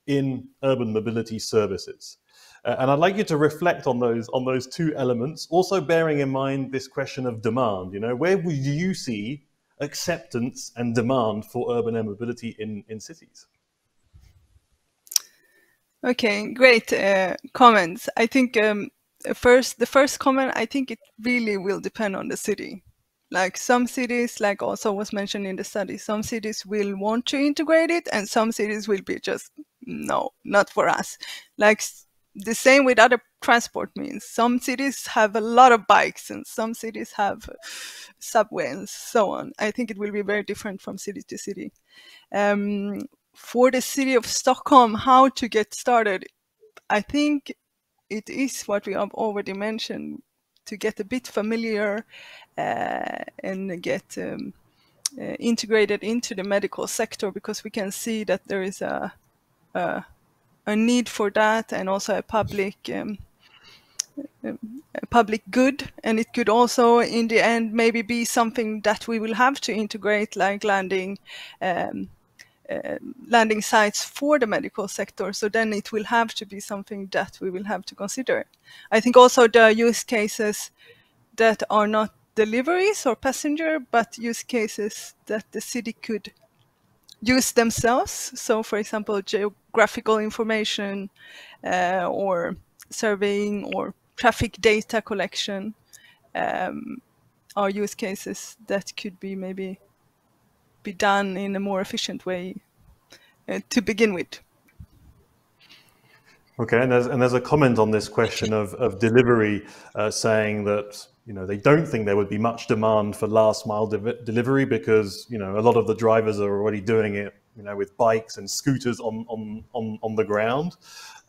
Speaker 1: in urban mobility services? And I'd like you to reflect on those two elements, also bearing in mind this question of demand. You know, where would you see acceptance and demand for urban air mobility in cities?
Speaker 3: Okay, great comments. I think the first comment, I think it really will depend on the city. Like some cities, like also was mentioned in the study, some cities will want to integrate it, and some cities will be just, no, not for us. Like the same with other transport means. Some cities have a lot of bikes, and some cities have subway and so on. I think it will be very different from city to city. For the city of Stockholm, how to get started, I think it is what we have already mentioned, to get a bit familiar and get integrated into the medical sector, because we can see that there is a need for that, and also a public good, and it could also in the end maybe be something that we will have to integrate, like landing sites for the medical sector. So then it will have to be something that we will have to consider. I think also the use cases that are not deliveries or passenger, but use cases that the city could use themselves. So for example, geographical information or surveying or traffic data collection are use cases that could be maybe be done in a more efficient way to begin with.
Speaker 1: Okay, and there's a comment on this question of delivery, saying that, you know, they don't think there would be much demand for last mile delivery, because, you know, a lot of the drivers are already doing it, you know, with bikes and scooters on the ground,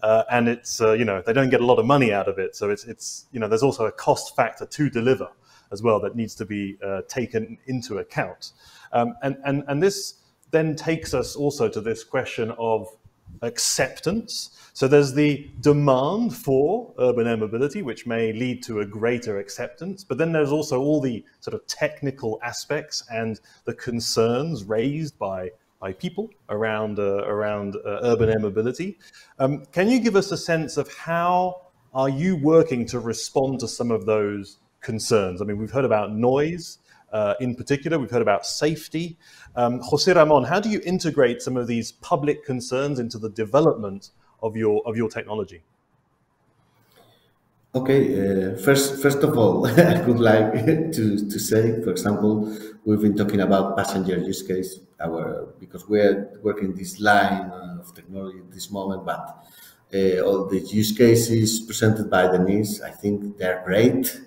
Speaker 1: and it's you know, they don't get a lot of money out of it. So it's you know, there's also a cost factor to deliver as well that needs to be taken into account, and this then takes us also to this question of acceptance. So there's the demand for urban air mobility, which may lead to a greater acceptance, but then there's also all the sort of technical aspects and the concerns raised by people around urban air mobility. Can you give us a sense of how are you working to respond to some of those concerns? I mean, we've heard about noise in particular, we've heard about safety. José Ramón, how do you integrate some of these public concerns into the development of your technology?
Speaker 4: Okay, first of all, I would like to say, for example, we've been talking about passenger use case, because we're working this line of technology at this moment, but all the use cases presented by Denise, I think they're great.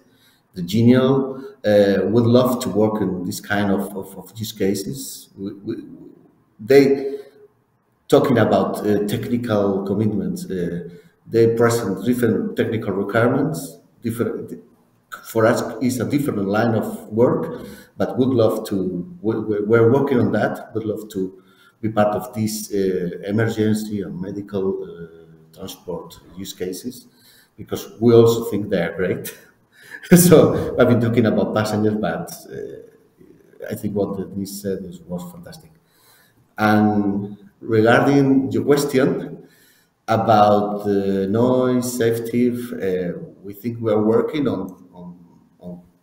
Speaker 4: The Genial would love to work in this kind of use cases. They talking about technical commitments. They present different technical requirements. For us, it's a different line of work, but would love to. We're working on that. Would love to be part of these emergency and medical transport use cases, because we also think they are great. So I've been talking about passengers, but I think what Denise said was fantastic. And regarding your question about noise, safety, we think we are working on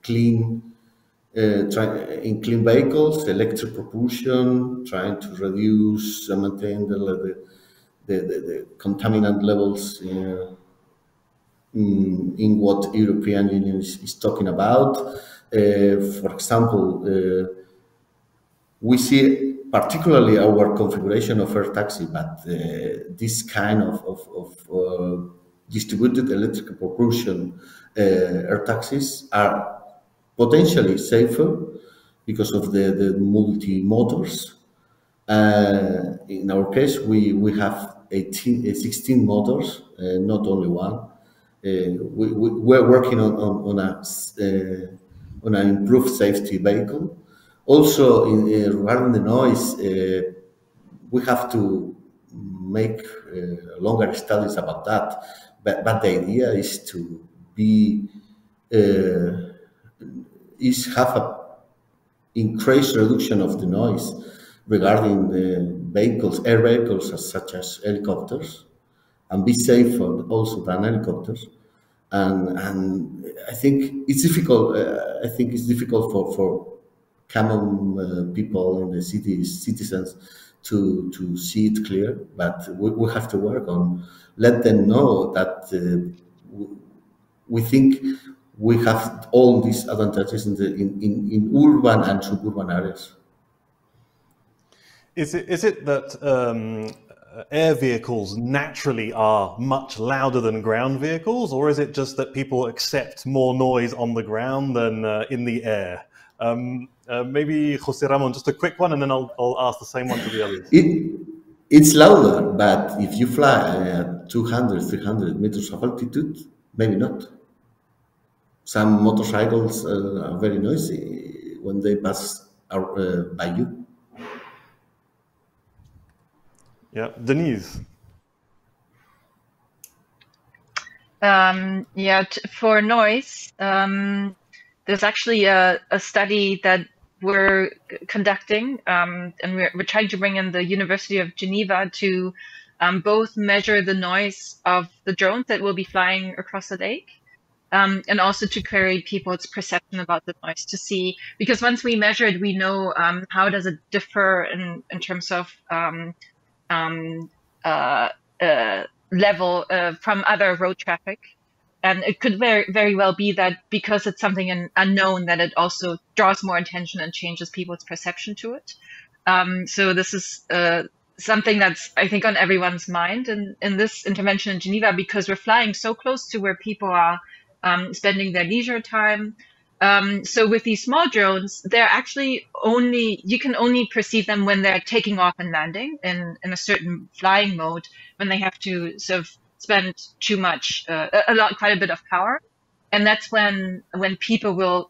Speaker 4: clean, in clean vehicles, electric propulsion, trying to reduce and maintain the contaminant levels in what European Union is talking about. For example, we see particularly our configuration of air taxi, but this kind of distributed electric propulsion air taxis are potentially safer because of the multi-motors. In our case, we have 16 motors, not only one. We're working on an improved safety vehicle. Also, regarding the noise, we have to make longer studies about that. But the idea is to have a increased reduction of the noise regarding the vehicles, air vehicles such as helicopters, and be safer also than helicopters. And I think it's difficult. I think it's difficult for common people in the citizens to see it clear. But we have to work on let them know that we think we have all these advantages in urban and suburban areas.
Speaker 1: Is it that air vehicles naturally are much louder than ground vehicles, or is it just that people accept more noise on the ground than in the air? Maybe Jose Ramon, just a quick one, and then I'll ask the same one to the others.
Speaker 4: It's louder, but if you fly at 200, 300 meters of altitude, maybe not. Some motorcycles are very noisy when they pass by you.
Speaker 1: Yeah, Denise.
Speaker 2: For noise, there's actually a study that we're conducting, and we're trying to bring in the University of Geneva to both measure the noise of the drones that will be flying across the lake, and also to query people's perception about the noise to see, because once we measure it, we know how does it differ in terms of level from other road traffic. And it could very well be that because it's something unknown, that it also draws more attention and changes people's perception to it. So this is something that's, I think, on everyone's mind in this intervention in Geneva, because we're flying so close to where people are spending their leisure time. So with these small drones, they're actually you can only perceive them when they're taking off and landing in a certain flying mode, when they have to sort of spend quite a bit of power, and that's when people will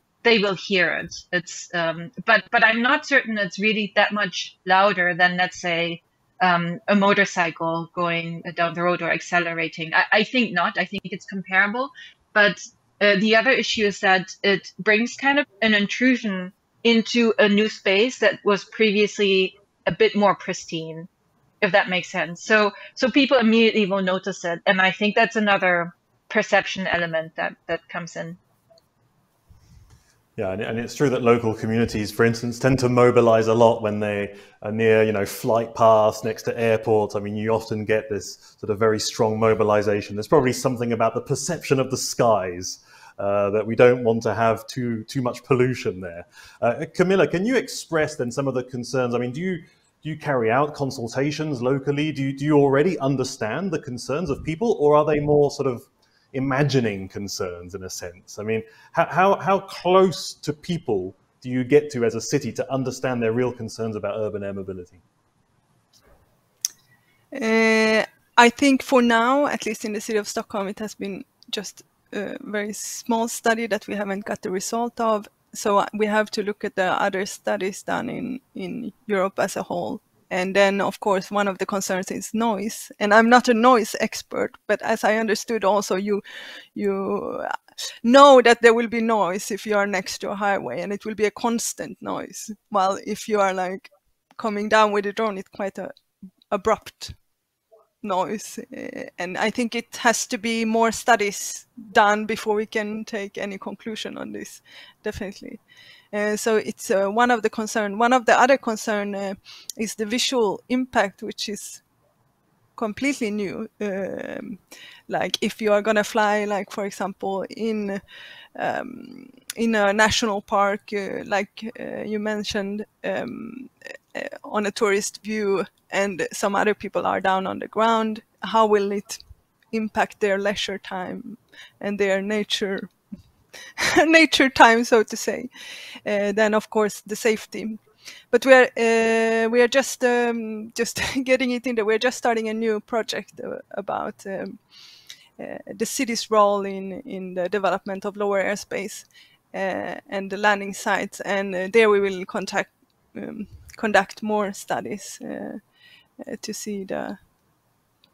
Speaker 2: hear it. It's but I'm not certain it's really that much louder than, let's say, a motorcycle going down the road or accelerating. I think not. I think it's comparable, but the other issue is that it brings kind of an intrusion into a new space that was previously a bit more pristine, if that makes sense. So people immediately will notice it. And I think that's another perception element that comes in.
Speaker 1: Yeah, and it's true that local communities, for instance, tend to mobilize a lot when they are near, flight paths next to airports. I mean, you often get this sort of very strong mobilization. There's probably something about the perception of the skies that we don't want to have too much pollution there. Camilla, can you express then some of the concerns? I mean, do you carry out consultations locally? Do you already understand the concerns of people, or are they more sort of imagining concerns in a sense? I mean, how close to people do you get to as a city to understand their real concerns about urban air mobility?
Speaker 3: I think for now, at least in the city of Stockholm, it has been just a very small study that we haven't got the result of. So we have to look at the other studies done in Europe as a whole. And then, of course, one of the concerns is noise. And I'm not a noise expert, but as I understood also, you know that there will be noise if you are next to a highway, and it will be a constant noise. While if you are like coming down with a drone, it's quite a abrupt noise. And I think it has to be more studies done before we can take any conclusion on this, definitely. So it's one of the concern. One of the other concern is the visual impact, which is completely new. Like if you are going to fly, like for example, in a national park, like you mentioned, on a tourist view, and some other people are down on the ground, how will it impact their leisure time and their nature time, so to say? Then of course the safety. But we are just getting it in there. We're just starting a new project about the city's role in the development of lower airspace and the landing sites, and there we will conduct more studies to see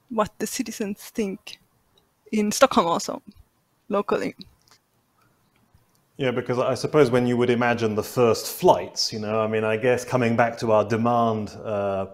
Speaker 3: what the citizens think in Stockholm also, locally.
Speaker 1: Yeah, because I suppose when you would imagine the first flights, you know, I mean, I guess coming back to our demand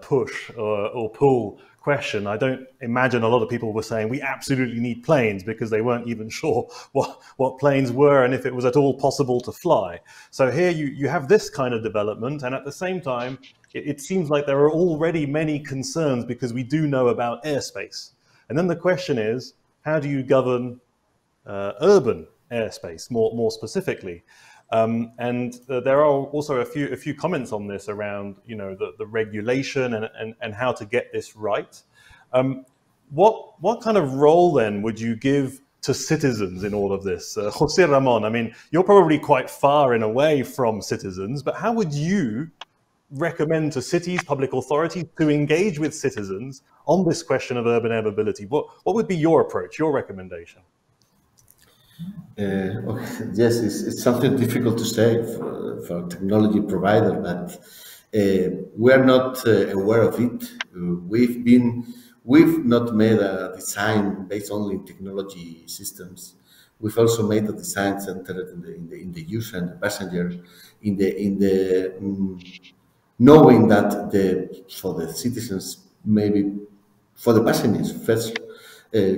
Speaker 1: push or pull question, I don't imagine a lot of people were saying we absolutely need planes, because they weren't even sure what planes were and if it was at all possible to fly. So here you have this kind of development, and at the same time, it seems like there are already many concerns because we do know about airspace. And then the question is, how do you govern urban airspace more specifically? And there are also a few comments on this around, you know, the regulation and how to get this right. What kind of role then would you give to citizens in all of this? Jose Ramon, I mean, you're probably quite far in a way from citizens, but how would you recommend to cities, public authorities, to engage with citizens on this question of urban air mobility? What would be your approach, your recommendation?
Speaker 4: Okay. Yes, it's something difficult to say for a technology provider, but we are not aware of it. We've not made a design based only in technology systems. We've also made a design centered in the user and the passenger, knowing that for the citizens, maybe for the passengers first,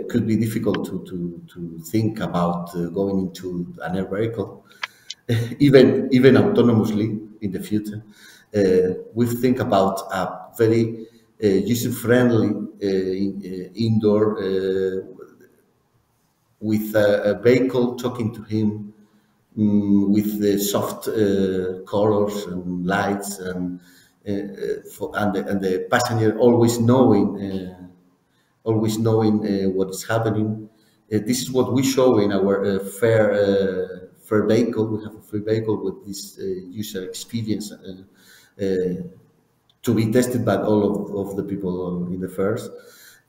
Speaker 4: could be difficult to think about going into an air vehicle, even autonomously in the future. We think about a very user-friendly indoor with a vehicle talking to him with the soft colors and lights, and the passenger always knowing what is happening. This is what we show in our fair vehicle. We have a free vehicle with this user experience to be tested by all of the people in the fairs.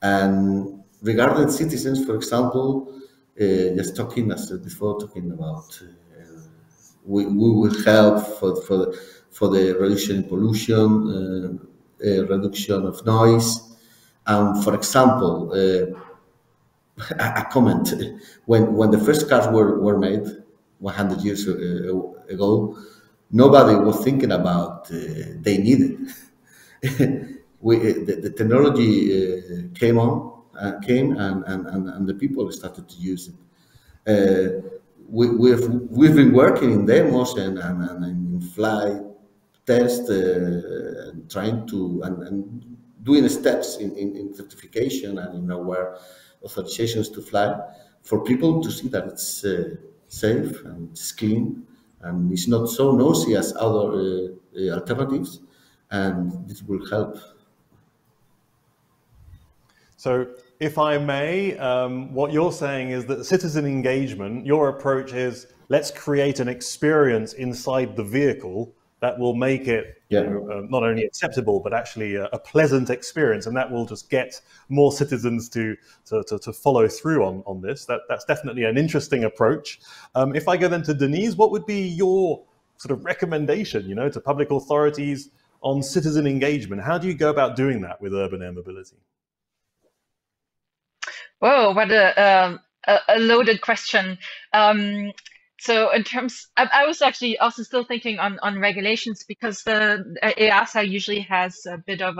Speaker 4: And regarding citizens, for example, just talking as before, talking about we will help for the reduction in pollution, reduction of noise. For example, a comment, when the first cars were made 100 years ago, nobody was thinking about they needed. The technology came and the people started to use it. We've been working in demos and in flight tests, trying to and doing steps in certification and in our authorizations to fly for people to see that it's safe and it's clean and it's not so noisy as other alternatives, and this will help.
Speaker 1: So if I may, what you're saying is that citizen engagement, your approach is let's create an experience inside the vehicle that will make it not only acceptable, but actually a pleasant experience. And that will just get more citizens to follow through on this. That's definitely an interesting approach. If I go then to Denise, what would be your sort of recommendation, you know, to public authorities on citizen engagement? How do you go about doing that with urban air mobility?
Speaker 2: Whoa, what a a loaded question. So in terms, I was actually also still thinking on regulations, because the EASA usually has a bit of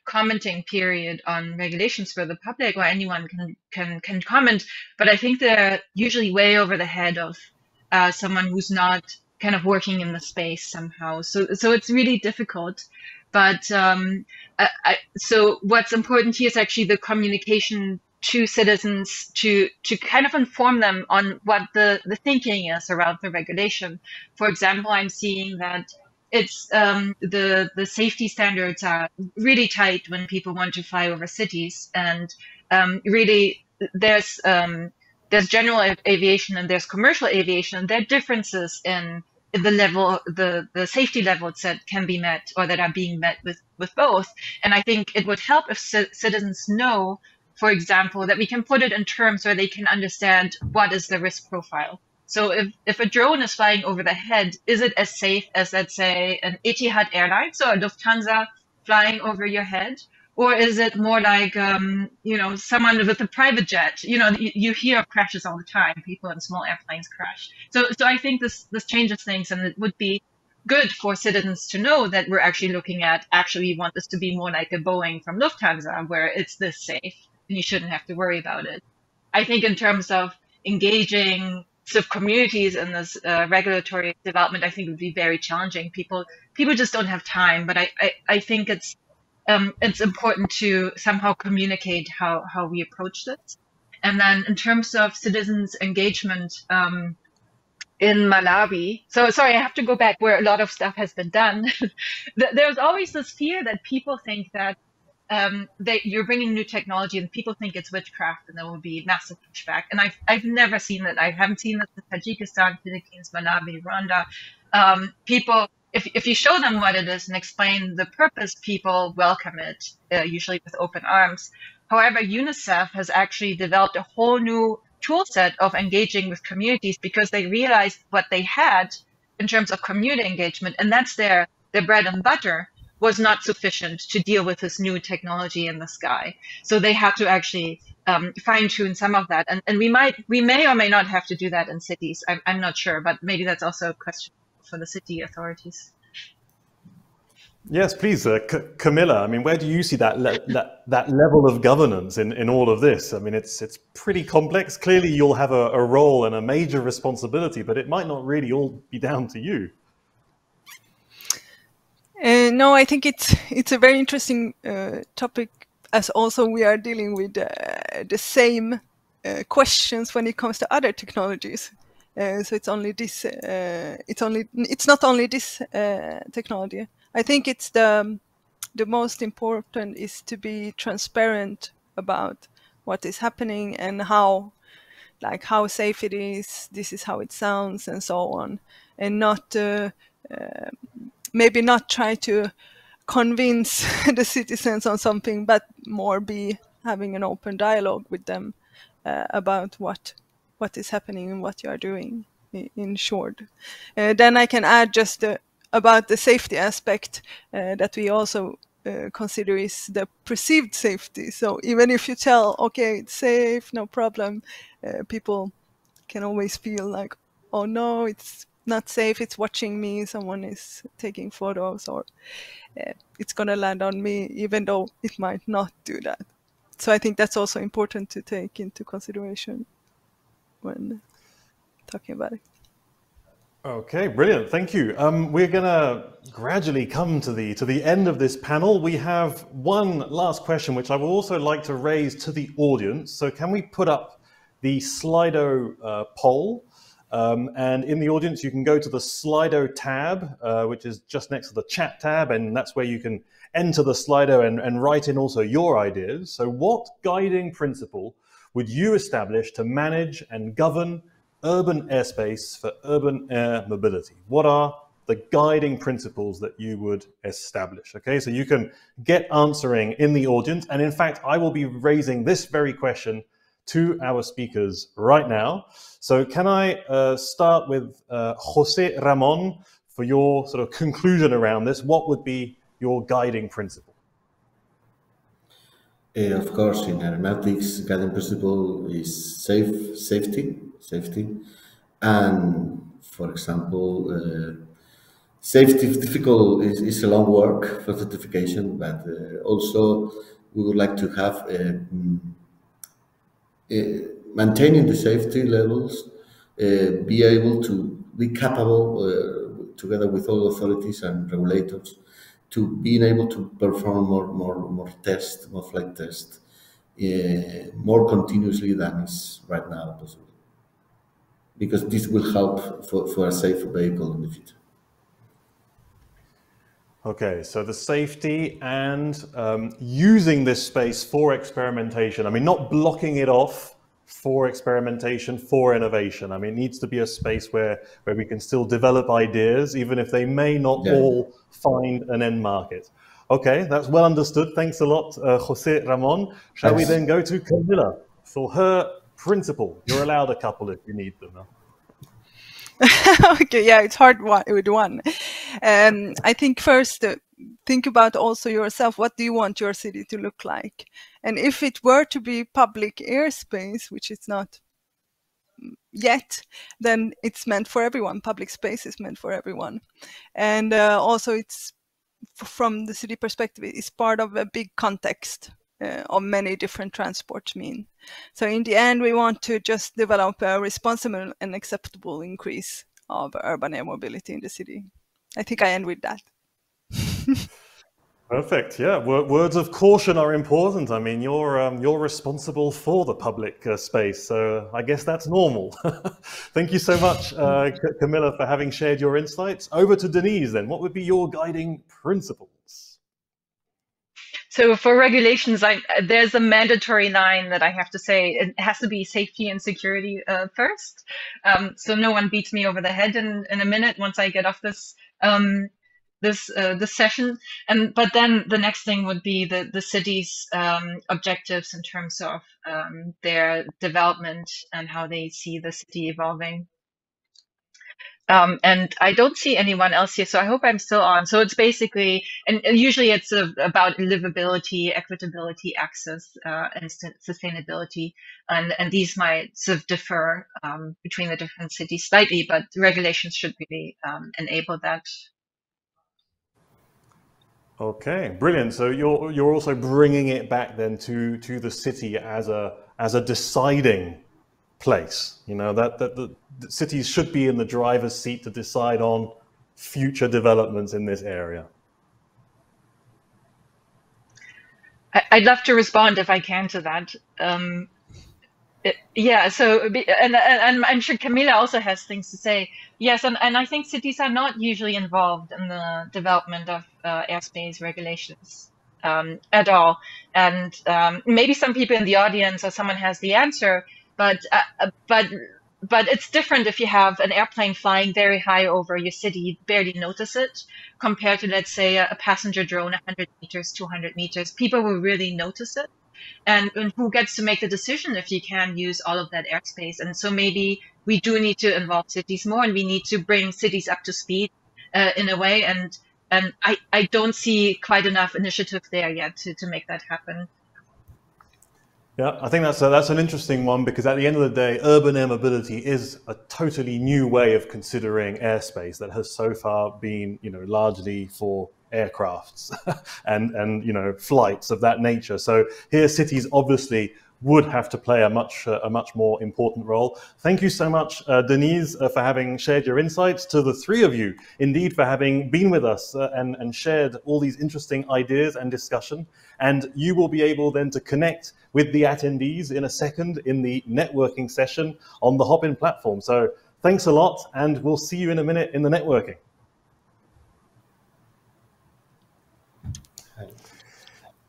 Speaker 2: commenting period on regulations for the public, where anyone can comment. But I think they're usually way over the head of someone who's not kind of working in the space somehow. So it's really difficult. But so what's important here is actually the communication to citizens to kind of inform them on what the thinking is around the regulation. For example, I'm seeing that it's the safety standards are really tight when people want to fly over cities, and really there's general aviation and there's commercial aviation. There are differences in the level, the safety levels that can be met or that are being met with both. And I think it would help if citizens know, for example, that we can put it in terms where they can understand what is the risk profile. So if a drone is flying over the head, is it as safe as, let's say, an Etihad Airlines or a Lufthansa flying over your head? Or is it more like, someone with a private jet? You hear of crashes all the time. People in small airplanes crash. So I think this changes things, and it would be good for citizens to know that we're actually looking at, we want this to be more like a Boeing from Lufthansa, where it's this safe and you shouldn't have to worry about it. I think in terms of engaging communities in this regulatory development, I think it would be very challenging. People just don't have time, but I think it's important to somehow communicate how we approach this. And then in terms of citizens' engagement in Malawi, so sorry, I have to go back where a lot of stuff has been done. There's always this fear that people think that you're bringing new technology and people think it's witchcraft and there will be massive pushback. And I've never seen that. I haven't seen this in Tajikistan, Philippines, Malawi, Rwanda. People, if you show them what it is and explain the purpose, people welcome it, usually with open arms. However, UNICEF has actually developed a whole new tool set of engaging with communities, because they realized what they had in terms of community engagement, and that's their bread and butter, was not sufficient to deal with this new technology in the sky. So they had to actually fine-tune some of that. And we may or may not have to do that in cities. I'm not sure, but maybe that's also a question for the city authorities.
Speaker 1: Yes, please, Camilla. I mean, where do you see that level of governance in all of this? I mean, it's pretty complex. Clearly, you'll have a role and a major responsibility, but it might not really all be down to you.
Speaker 3: No, I think it's a very interesting topic, as also we are dealing with the same questions when it comes to other technologies. So it's not only this technology. I think it's the most important is to be transparent about what is happening and how safe it is. This is how it sounds, and so on, and not. Maybe not try to convince the citizens on something, but more be having an open dialogue with them about what is happening and what you are doing, in short. Then I can add just about the safety aspect that we also consider is the perceived safety. So even if you tell, okay, it's safe, no problem, people can always feel like, oh no, it's not safe, it's watching me, someone is taking photos, or it's going to land on me, even though it might not do that. So I think that's also important to take into consideration when talking about it.
Speaker 1: Okay, brilliant. Thank you. We're going to gradually come to the end of this panel. We have one last question, which I would also like to raise to the audience. So can we put up the Slido poll? And in the audience, you can go to the Slido tab, which is just next to the chat tab, and that's where you can enter the Slido and write in also your ideas. So what guiding principle would you establish to manage and govern urban airspace for urban air mobility? What are the guiding principles that you would establish? Okay, so you can get answering in the audience. And in fact, I will be raising this very question to our speakers right now. So can I start with Jose Ramon for your sort of conclusion around this? What would be your guiding principle?
Speaker 4: Of course, in aeronautics, guiding principle is safety, and for example, safety is difficult is a long work for certification, but also we would like to have maintaining the safety levels, be able to be capable together with all authorities and regulators to being able to perform more tests, more flight tests, more continuously than is right now possible. Because this will help for a safe vehicle in the future.
Speaker 1: Okay, so the safety and using this space for experimentation. I mean, not blocking it off for experimentation, for innovation. I mean, it needs to be a space where we can still develop ideas, even if they may not all find an end market. Okay, that's well understood. Thanks a lot, Jose Ramon. Shall we then go to Camilla for her principle? You're allowed a couple if you need them.
Speaker 3: Okay, yeah, it's hard with one. I think first, think about also yourself. What do you want your city to look like? And if it were to be public airspace, which it's not yet, then it's meant for everyone. Public space is meant for everyone. And also it's, from the city perspective, it's part of a big context of many different transport means. So in the end, we want to just develop a responsible and acceptable increase of urban air mobility in the city. I think I end with that.
Speaker 1: Perfect. Yeah, words of caution are important. I mean, you're responsible for the public space, so I guess that's normal. Thank you so much, Camilla, for having shared your insights. Over to Denise then. What would be your guiding principles?
Speaker 2: So for regulations, there's a mandatory line that I have to say. It has to be safety and security first. So no one beats me over the head in a minute once I get off this this session. But then the next thing would be the city's objectives in terms of their development and how they see the city evolving. And I don't see anyone else here, so I hope I'm still on. So it's basically, and usually it's about livability, equitability, access, and sustainability. And these might sort of differ between the different cities slightly, but regulations should really enable that.
Speaker 1: Okay, brilliant. So you're also bringing it back then to the city as a deciding place. You know, that the cities should be in the driver's seat to decide on future developments in this area.
Speaker 2: I'd love to respond if I can to that. Yeah, so, and I'm sure Camila also has things to say. Yes, and I think cities are not usually involved in the development of airspace regulations at all. And maybe some people in the audience or someone has the answer, but it's different if you have an airplane flying very high over your city, you barely notice it, compared to, let's say, a passenger drone 100 meters, 200 meters. People will really notice it. And who gets to make the decision if you can use all of that airspace? And so maybe we do need to involve cities more, and we need to bring cities up to speed in a way. And I don't see quite enough initiative there yet to make that happen.
Speaker 1: Yeah, I think that's an interesting one, because at the end of the day, urban air mobility is a totally new way of considering airspace that has so far been, you know, largely for aircrafts and you know, flights of that nature. So here, cities obviously would have to play a much more important role. Thank you so much, Denise, for having shared your insights. To the three of you, indeed, for having been with us and shared all these interesting ideas and discussion. And you will be able then to connect with the attendees in a second in the networking session on the Hopin platform. So thanks a lot, and we'll see you in a minute in the networking.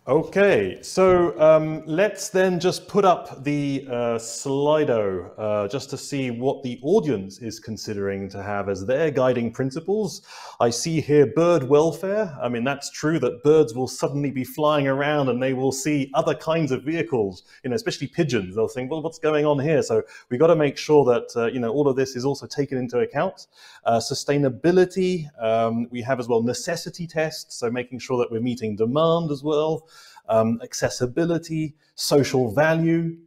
Speaker 1: Okay, so let's then just put up the Slido just to see what the audience is considering to have as their guiding principles. I see here bird welfare. I mean, that's true that birds will suddenly be flying around and they will see other kinds of vehicles, you know, especially pigeons. They'll think, well, what's going on here? So we've got to make sure that, you know, all of this is also taken into account. Sustainability, we have as well necessity tests, so making sure that we're meeting demand as well. accessibility, social value.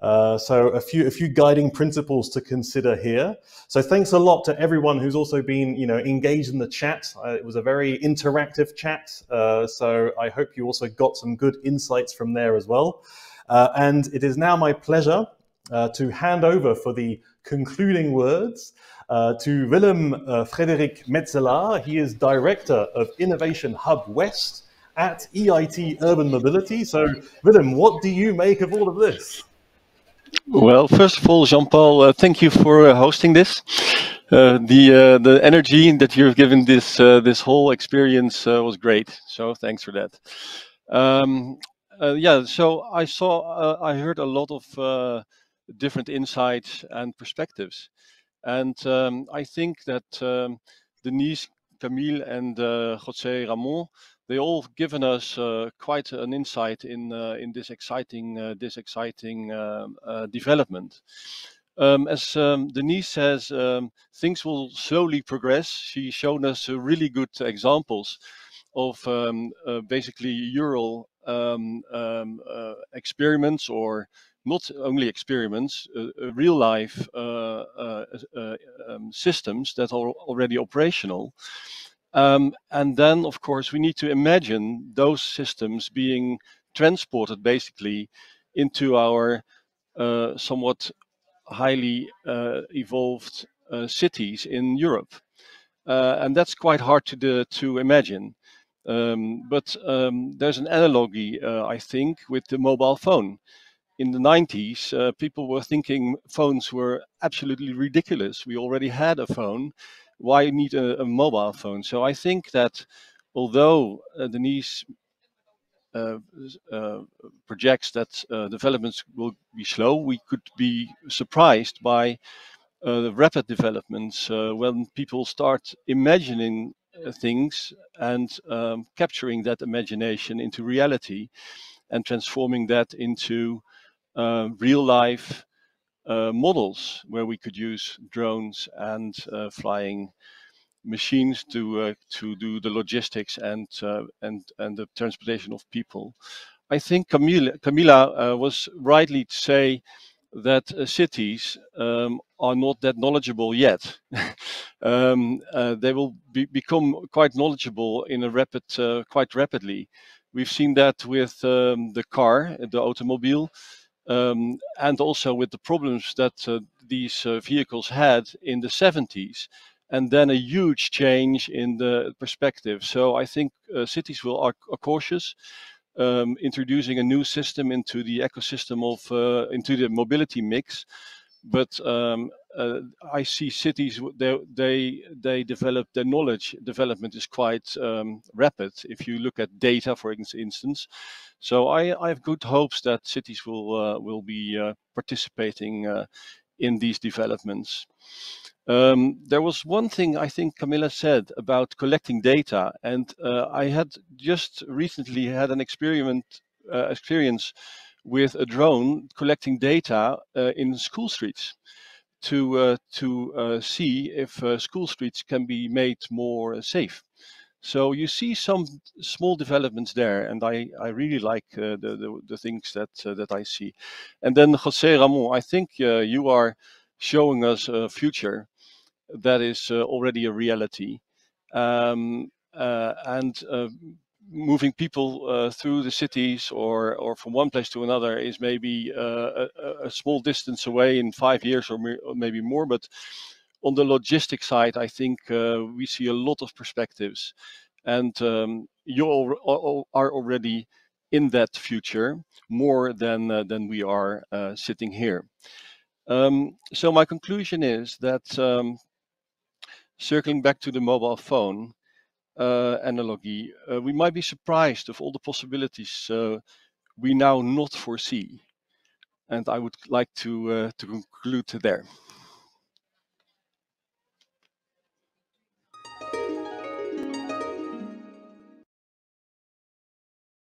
Speaker 1: So a few guiding principles to consider here. So thanks a lot to everyone who's also been, engaged in the chat. It was a very interactive chat. So I hope you also got some good insights from there as well. And it is now my pleasure to hand over for the concluding words to Willem Frederik Metzelaar. He is Director of Innovation Hub West at EIT Urban Mobility. So Willem, what do you make of all of this?
Speaker 9: Well, first of all, Jean-Paul, thank you for hosting this. The energy that you've given this this whole experience was great. So thanks for that. Yeah, so I heard a lot of different insights and perspectives, and I think that Denise, Camille, and José Ramon, they all given us quite an insight in this exciting development. As Denise says, things will slowly progress. She's shown us really good examples of basically Ural experiments, or not only experiments, real life systems that are already operational. And then, of course, we need to imagine those systems being transported basically into our somewhat highly evolved cities in Europe. And that's quite hard to imagine. But there's an analogy, I think, with the mobile phone. In the 90s, people were thinking phones were absolutely ridiculous. We already had a phone. Why need a mobile phone? So I think that although Denise projects that developments will be slow, we could be surprised by the rapid developments when people start imagining things and capturing that imagination into reality and transforming that into real life models where we could use drones and flying machines to do the logistics and the transportation of people. I think Camilla was rightly to say that cities are not that knowledgeable yet. They will become quite knowledgeable in a quite rapidly. We've seen that with the car, the automobile, and also with the problems that these vehicles had in the 70s, and then a huge change in the perspective. So I think cities are cautious, introducing a new system into the ecosystem of into the mobility mix. But I see cities, they develop, their knowledge development is quite rapid if you look at data, for instance. So I have good hopes that cities will be participating in these developments. There was one thing I think Camilla said about collecting data, and I had just recently had an experience with a drone collecting data in school streets to see if school streets can be made more safe. So you see some small developments there, and I really like the things that I see. And then José Ramon, I think you are showing us a future that is already a reality, and moving people through the cities or from one place to another is maybe a small distance away in 5 years or maybe more. But on the logistics side, I think we see a lot of perspectives, and you are already in that future more than we are sitting here. So my conclusion is that circling back to the mobile phone analogy, we might be surprised of all the possibilities we now not foresee. And I would like to conclude there.